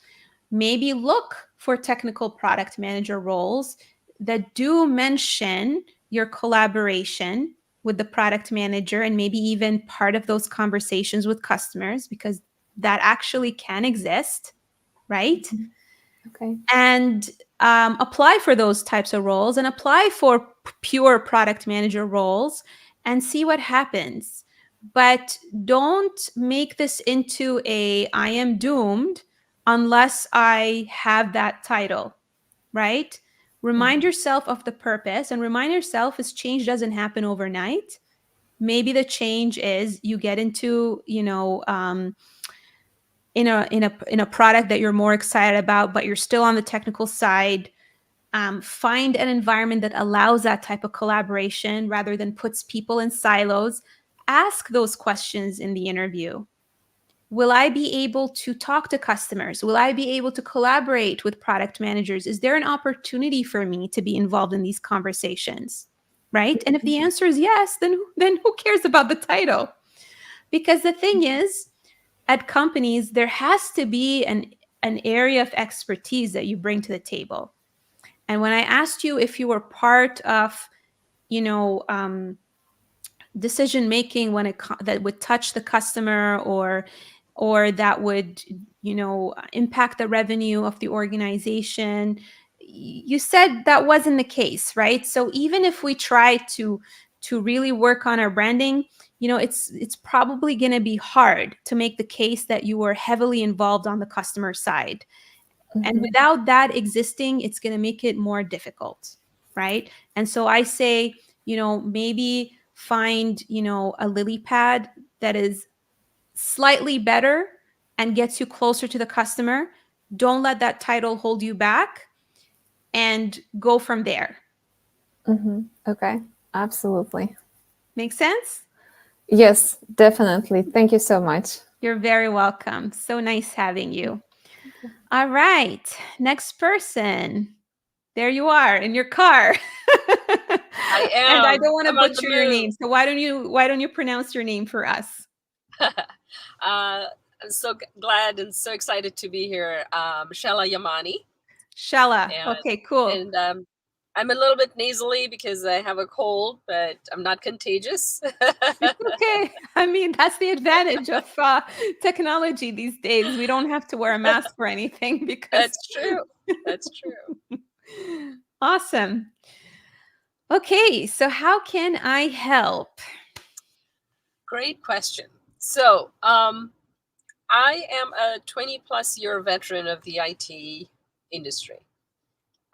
Maybe look for technical product manager roles that do mention your collaboration with the product manager, and maybe even part of those conversations with customers, because that actually can exist, right? Okay. And apply for those types of roles, and apply for pure product manager roles and see what happens. But don't make this into I am doomed unless I have that title, right? Remind yourself of the purpose, and remind yourself is change doesn't happen overnight. Maybe the change is you get into, in a product that you're more excited about, but you're still on the technical side. Find an environment that allows that type of collaboration rather than puts people in silos. Ask those questions in the interview. Will I be able to talk to customers? Will I be able to collaborate with product managers? Is there an opportunity for me to be involved in these conversations? Right? And if the answer is yes, then who cares about the title? Because the thing is, at companies, there has to be an area of expertise that you bring to the table. And when I asked you if you were part of, decision making that would touch the customer, or that would, impact the revenue of the organization, you said that wasn't the case, right? So even if we try to really work on our branding, it's probably going to be hard to make the case that you were heavily involved on the customer side. And without that existing, it's going to make it more difficult, right? And so I say, maybe find, a lily pad that is slightly better and gets you closer to the customer. Don't let that title hold you back, and go from there. Okay, absolutely. Make sense? Yes, definitely. Thank you so much. You're very welcome. So nice having you. All right, next person. There you are in your car. I am. And I don't want to I'm on the butcher your move. name. So why don't you pronounce your name for us? I'm so glad and so excited to be here. Shella Yamani. Shella. And- Okay, cool. And I'm a little bit nasally because I have a cold, but I'm not contagious. Okay. I mean, that's the advantage of technology these days. We don't have to wear a mask for anything because That's true. That's true. Awesome. Okay, so how can I help? Great question. So I am a 20+ year veteran of the IT industry.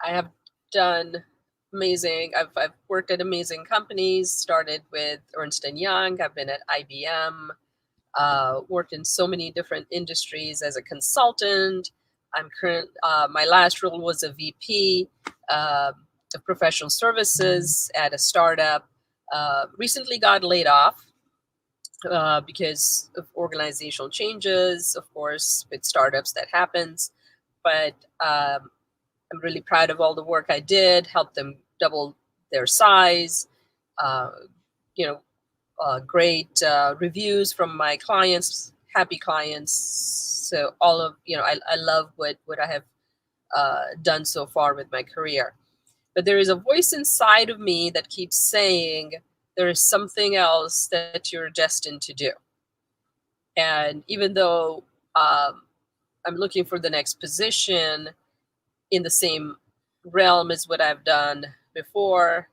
I have done amazing. I've worked at amazing companies. Started with Ernst & Young. I've been at IBM. Worked in so many different industries as a consultant. My last role was a VP of professional services at a startup. Recently got laid off because of organizational changes. Of course, with startups that happens. But I'm really proud of all the work I did, helped them double their size, great reviews from my clients, happy clients. So all of, I love what I have done so far with my career. But there is a voice inside of me that keeps saying, there is something else that you're destined to do. And even though I'm looking for the next position in the same realm as what I've done before,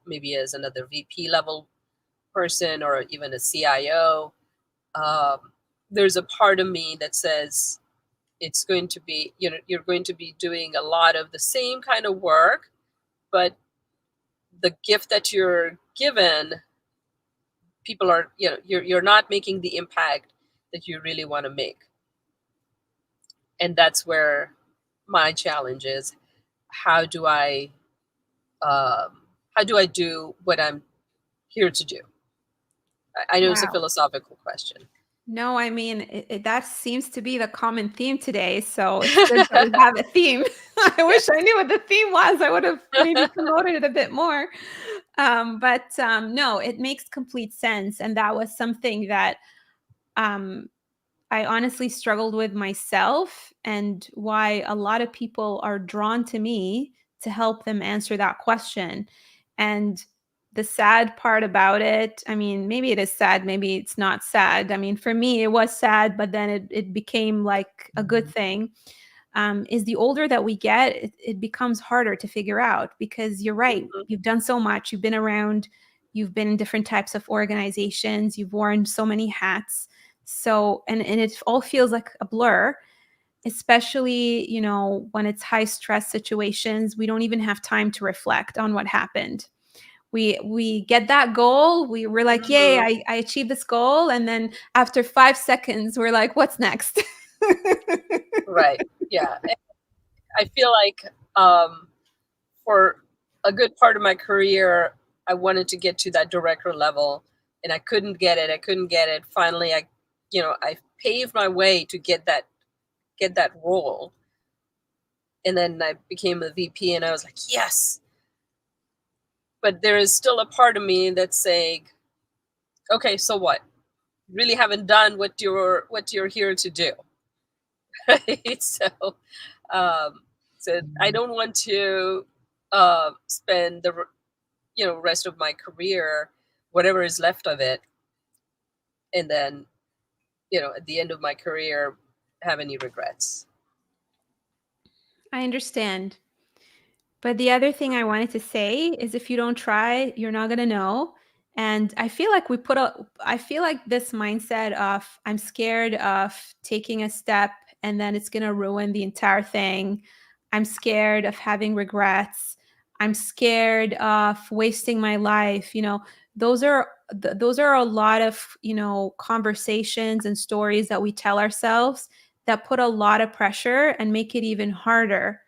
maybe as another VP level person or even a CIO, there's a part of me that says it's going to be, you're going to be doing a lot of the same kind of work, but the gift that you're given, people are, you're not making the impact that you really want to make. And that's where my challenge is. How do I do what I'm here to do? I know it's a Wow. philosophical question. No, I mean, that seems to be the common theme today. So it's good that we have a theme. I wish I knew what the theme was. I would have maybe promoted it a bit more. But no, it makes complete sense. And that was something that I honestly struggled with myself, and why a lot of people are drawn to me to help them answer that question. And the sad part about it, I mean, maybe it is sad, maybe it's not sad. I mean, for me, it was sad, but then it became like a good thing. Is the older that we get, it becomes harder to figure out, because you're right. Mhm. You've done so much, you've been around, you've been in different types of organizations, you've worn so many hats. So, and it all feels like a blur, especially, when it's high stress situations. We don't even have time to reflect on what happened. We get that goal, we're like, yay, Mhm. I achieved this goal. And then after 5 seconds, we're like, what's next? Right. Yeah. I feel like for a good part of my career, I wanted to get to that director level, and I couldn't get it. Finally, I paved my way to get that role, and then I became a VP, and I was like, yes. But there is still a part of me that's saying, okay, so what? You really haven't done what you're here to do, right? Um, so I don't want to spend the rest of my career, whatever is left of it, and then at the end of my career have any regrets. I understand. But the other thing I wanted to say is, if you don't try, you're not going to know. And I feel like I feel like this mindset of, I'm scared of taking a step and then it's going to ruin the entire thing. I'm scared of having regrets. I'm scared of wasting my life. Those are a lot of, conversations and stories that we tell ourselves, that put a lot of pressure and make it even harder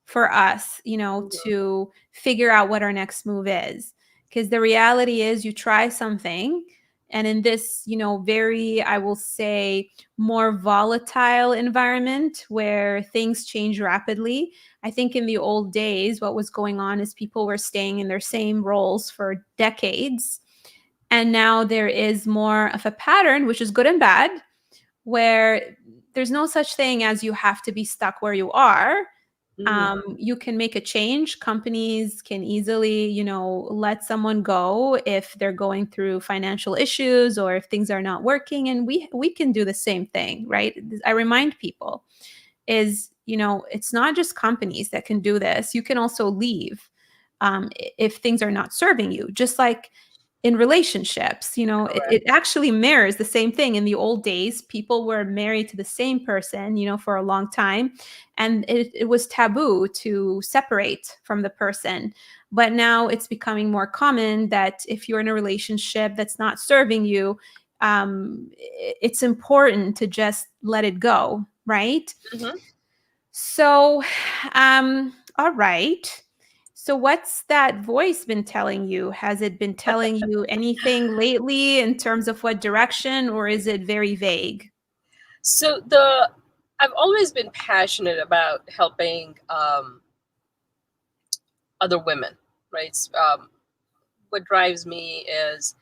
for us, Mhm. to figure out what our next move is. Because the reality is, you try something, and in this, very, I will say, more volatile environment where things change rapidly. I think in the old days, what was going on is people were staying in their same roles for decades. And now there is more of a pattern, which is good and bad, where there's no such thing as you have to be stuck where you are. Mhm. You can make a change. Companies can easily, let someone go if they're going through financial issues or if things are not working. And we can do the same thing, right? I remind people is, it's not just companies that can do this. You can also leave if things are not serving you. Just like in relationships, it Correct. actually mirrors the same thing. In the old days, people were married to the same person, for a long time, and it was taboo to separate from the person. But now it's becoming more common that if you're in a relationship that's not serving you, it's important to just let it go, right? Mhm. So, all right. So, what's that voice been telling you? Has it been telling you anything lately in terms of what direction, or is it very vague? So I've always been passionate about helping other women, right? What drives me is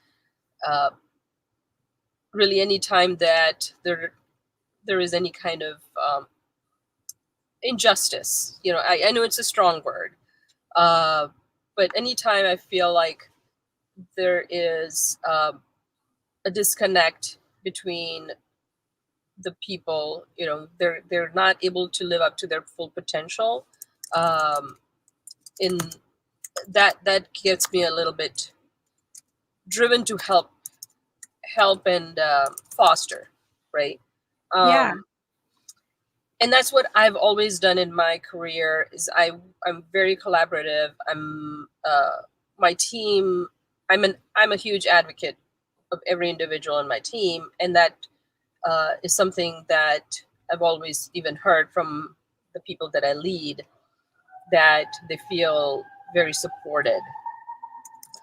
uh, really any time that there is any kind of injustice. I know it's a strong word, uh, but anytime I feel like there is a disconnect between the people, they're not able to live up to their full potential, um, in that gets me a little bit driven to help and foster, right? Yeah. And that's what I've always done in my career. Is I'm very collaborative. I'm my team. I'm a huge advocate of every individual on my team, and that is something that I've always even heard from the people that I lead, that they feel very supported.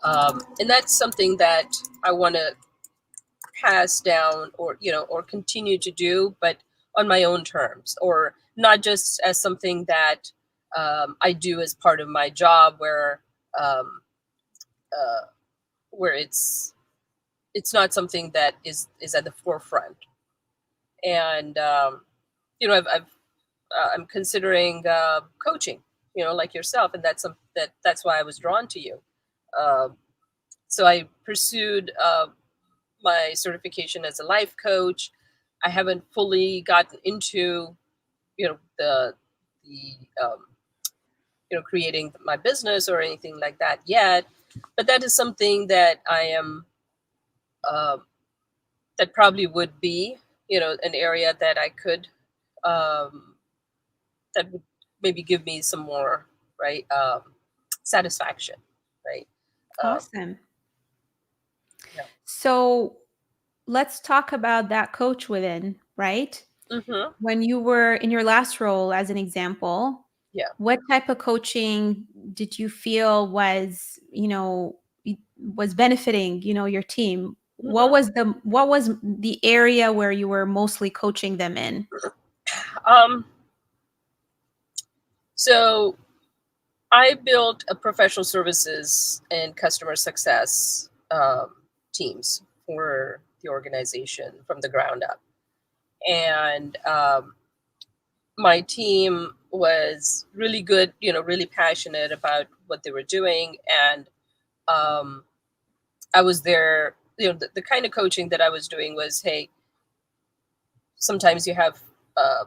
And that's something that I want to pass down, or or continue to do, but on my own terms, or not just as something that I do as part of my job, um, uh, where it's not something that is at the forefront. And I'm considering coaching, like yourself, and that's why I was drawn to you. Um, so I pursued my certification as a life coach. I haven't fully gotten into the creating my business or anything like that yet, but that is something that I am um, that probably would be an area that I could um, that would maybe give me some more, right, satisfaction, right. um, Awesome. yeah. So let's talk about that coach within, right? Mm-hmm. When you were in your last role, as an example, Yeah. what type of coaching did you feel was, was benefiting, your team? What Mm-hmm. was the area where you were mostly coaching them in? um, so I built a professional services and customer success teams for the organization from the ground up. And my team was really good, really passionate about what they were doing. And um, I was there, the kind of coaching that I was doing was, hey, sometimes you have uh,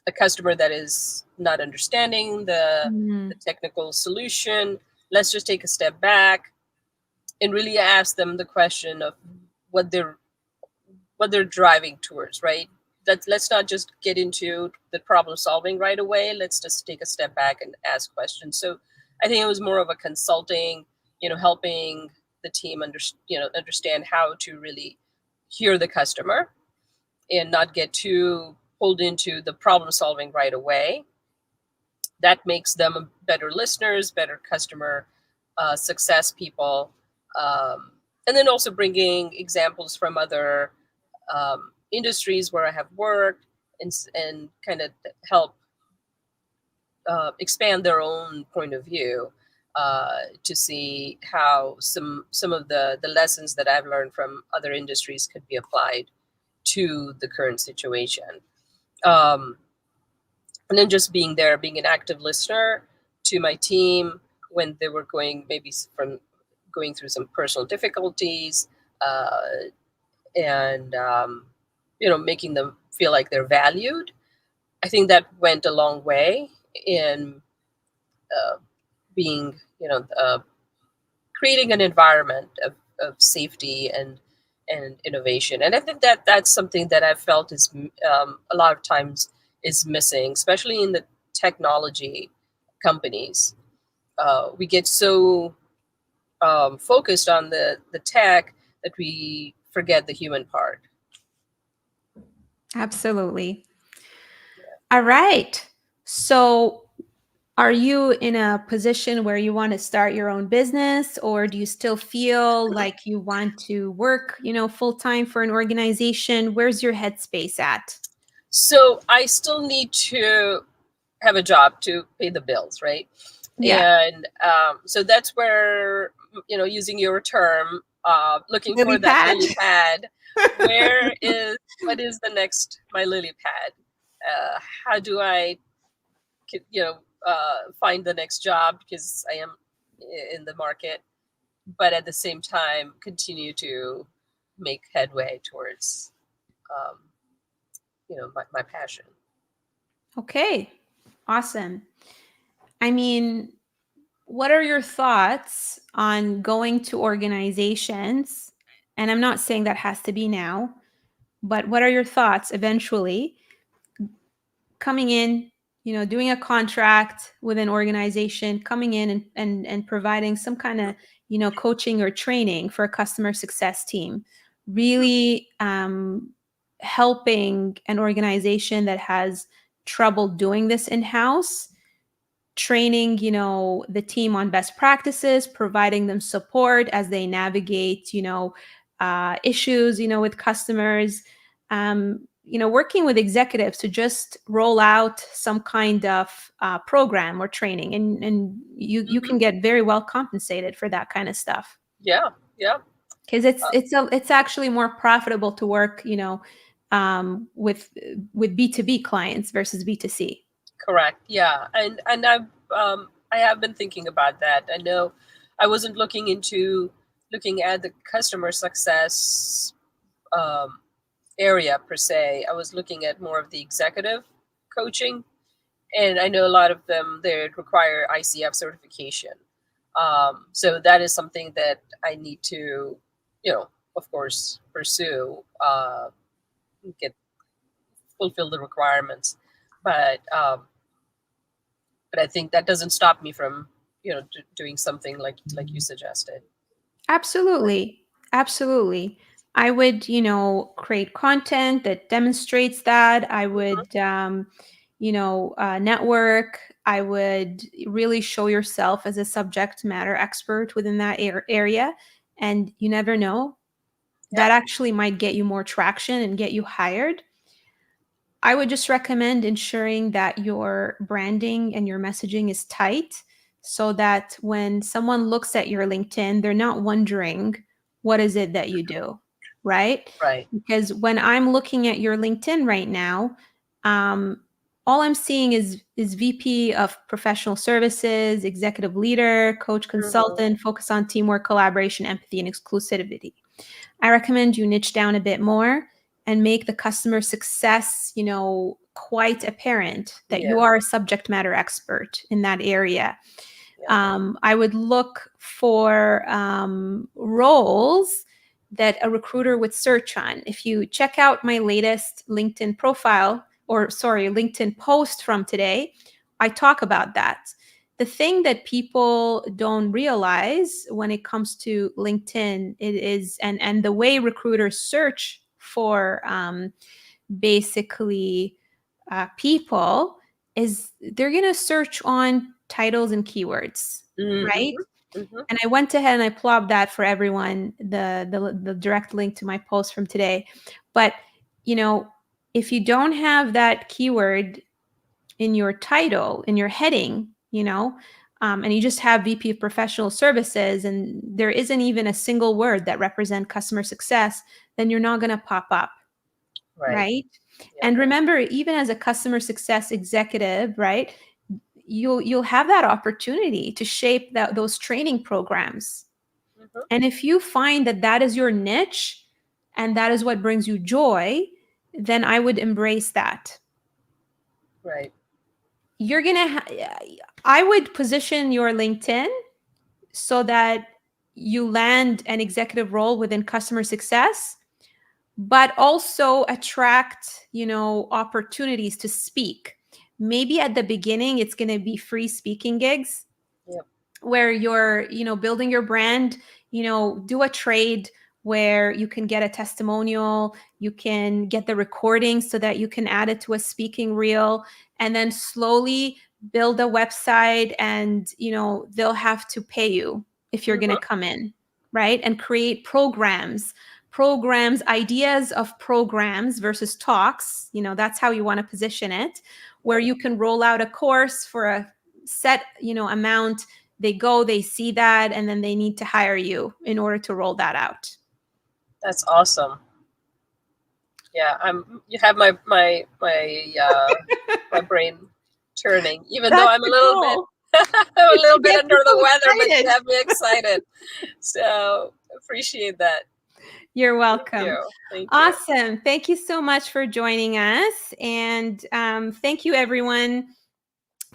a customer that is not understanding the technical solution. Let's just take a step back and really ask them the question of what they're driving towards, right? Let's not just get into the problem solving right away. Let's just take a step back and ask questions. So I think it was more of a consulting, helping the team understand how to really hear the customer and not get too pulled into the problem solving right away. That makes them better listeners, better customer success people. And then also bringing examples from other industries where I have worked, and kind of help expand their own point of view, to see how some of the lessons that I've learned from other industries could be applied to the current situation. Um, and then just being there, being an active listener to my team when they were going through some personal difficulties, uh, and making them feel like they're valued. I think that went a long way in uh, being, creating an environment of safety and innovation. And I think that that's something that I've felt is a lot of times is missing, especially in the technology companies. We get so focused on the tech that we forget the human part. Absolutely. All right. So are you in a position where you want to start your own business, or do you still feel like you want to work, full time for an organization? Where's your headspace at? So I still need to have a job to pay the bills, right? Yeah. And so that's where, using your term, looking Lily for that pad. lily pad. What is the next my lily pad? How do I, find the next job, because I am in the market, but at the same time continue to make headway towards, um, my passion. Okay. Awesome. I mean, what are your thoughts on going to organizations? And I'm not saying that has to be now, but what are your thoughts eventually coming in, doing a contract with an organization, coming in and providing some kind of, coaching or training for a customer success team, really helping an organization that has trouble doing this in-house, training, the team on best practices, providing them support as they navigate, issues, with customers, working with executives to just roll out some kind of program or training, and you can get very well compensated for that kind of stuff. Yeah. Because it's actually more profitable to work, with B2B clients versus B2C. Correct. Yeah, and I have been thinking about that. I know I wasn't looking at the customer success area per se. I was looking at more of the executive coaching, and I know a lot of them they require ICF certification. So that is something that I need to, of course, pursue, get fulfill the requirements, but I think that doesn't stop me from, doing something like you suggested. Absolutely. Absolutely. I would, create content that demonstrates that. I would, network. I would really show yourself as a subject matter expert within that area. And you never know, that actually might get you more traction and get you hired. I would just recommend ensuring that your branding and your messaging is tight, so that when someone looks at your LinkedIn, they're not wondering, what is it that you do, right? Right. Because when I'm looking at your LinkedIn right now, all I'm seeing is VP of professional services, executive leader, coach, consultant, focus on teamwork, collaboration, empathy, and exclusivity. I recommend you niche down a bit more and make the customer success, quite apparent that you are a subject matter expert in that area. I would look for roles that a recruiter would search on. If you check out my latest LinkedIn LinkedIn post from today, I talk about that. The thing that people don't realize when it comes to LinkedIn, it is, and the way recruiters search for basically people, is they're going to search on titles and keywords, right? And I went ahead and I plopped that for everyone, the direct link to my post from today. But, if you don't have that keyword in your title, in your heading, and you just have VP of professional services, and there isn't even a single word that represents customer success, then you're not going to pop up. Right? Yeah. And remember, even as a customer success executive, right, you'll have that opportunity to shape those training programs. And if you find that is your niche and that is what brings you joy, then I would embrace that. Right. You're gonna I would position your LinkedIn so that you land an executive role within customer success, but also attract, opportunities to speak. Maybe at the beginning, it's going to be free speaking gigs. Yep. Where you're, building your brand, do a trade where you can get a testimonial, you can get the recording so that you can add it to a speaking reel, and then slowly build a website, and, they'll have to pay you if you're going to come in, right? And create programs, ideas of programs versus talks. That's how you want to position it, where you can roll out a course for a set, amount. They go, they see that, and then they need to hire you in order to roll that out. That's awesome. Yeah, you have my my brain turning, even though I'm a little bit under the weather, but you have me excited. So appreciate that. You're welcome. Thank you. Awesome. Thank you so much for joining us. And thank you, everyone,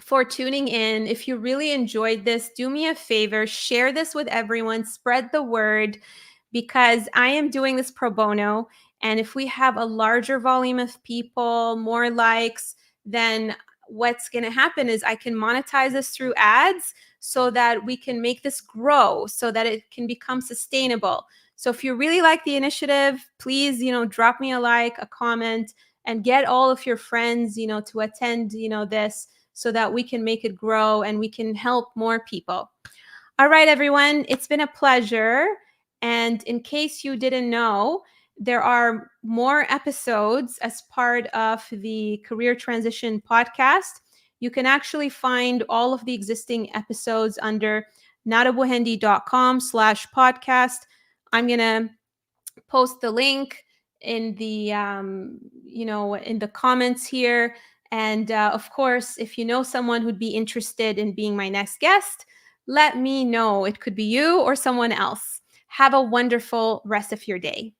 for tuning in. If you really enjoyed this, do me a favor, share this with everyone, spread the word, because I am doing this pro bono. And if we have a larger volume of people, more likes, then what's going to happen is I can monetize this through ads so that we can make this grow, so that it can become sustainable. So if you really like the initiative, please, drop me a like, a comment, and get all of your friends, to attend, this, so that we can make it grow and we can help more people. All right, everyone, it's been a pleasure. And in case you didn't know, there are more episodes as part of the Career Transition podcast. You can actually find all of the existing episodes under nadabuhendi.com/podcast. I'm going to post the link in the in the comments here. And of course, if you know someone who'd be interested in being my next guest, let me know. It could be you or someone else. Have a wonderful rest of your day.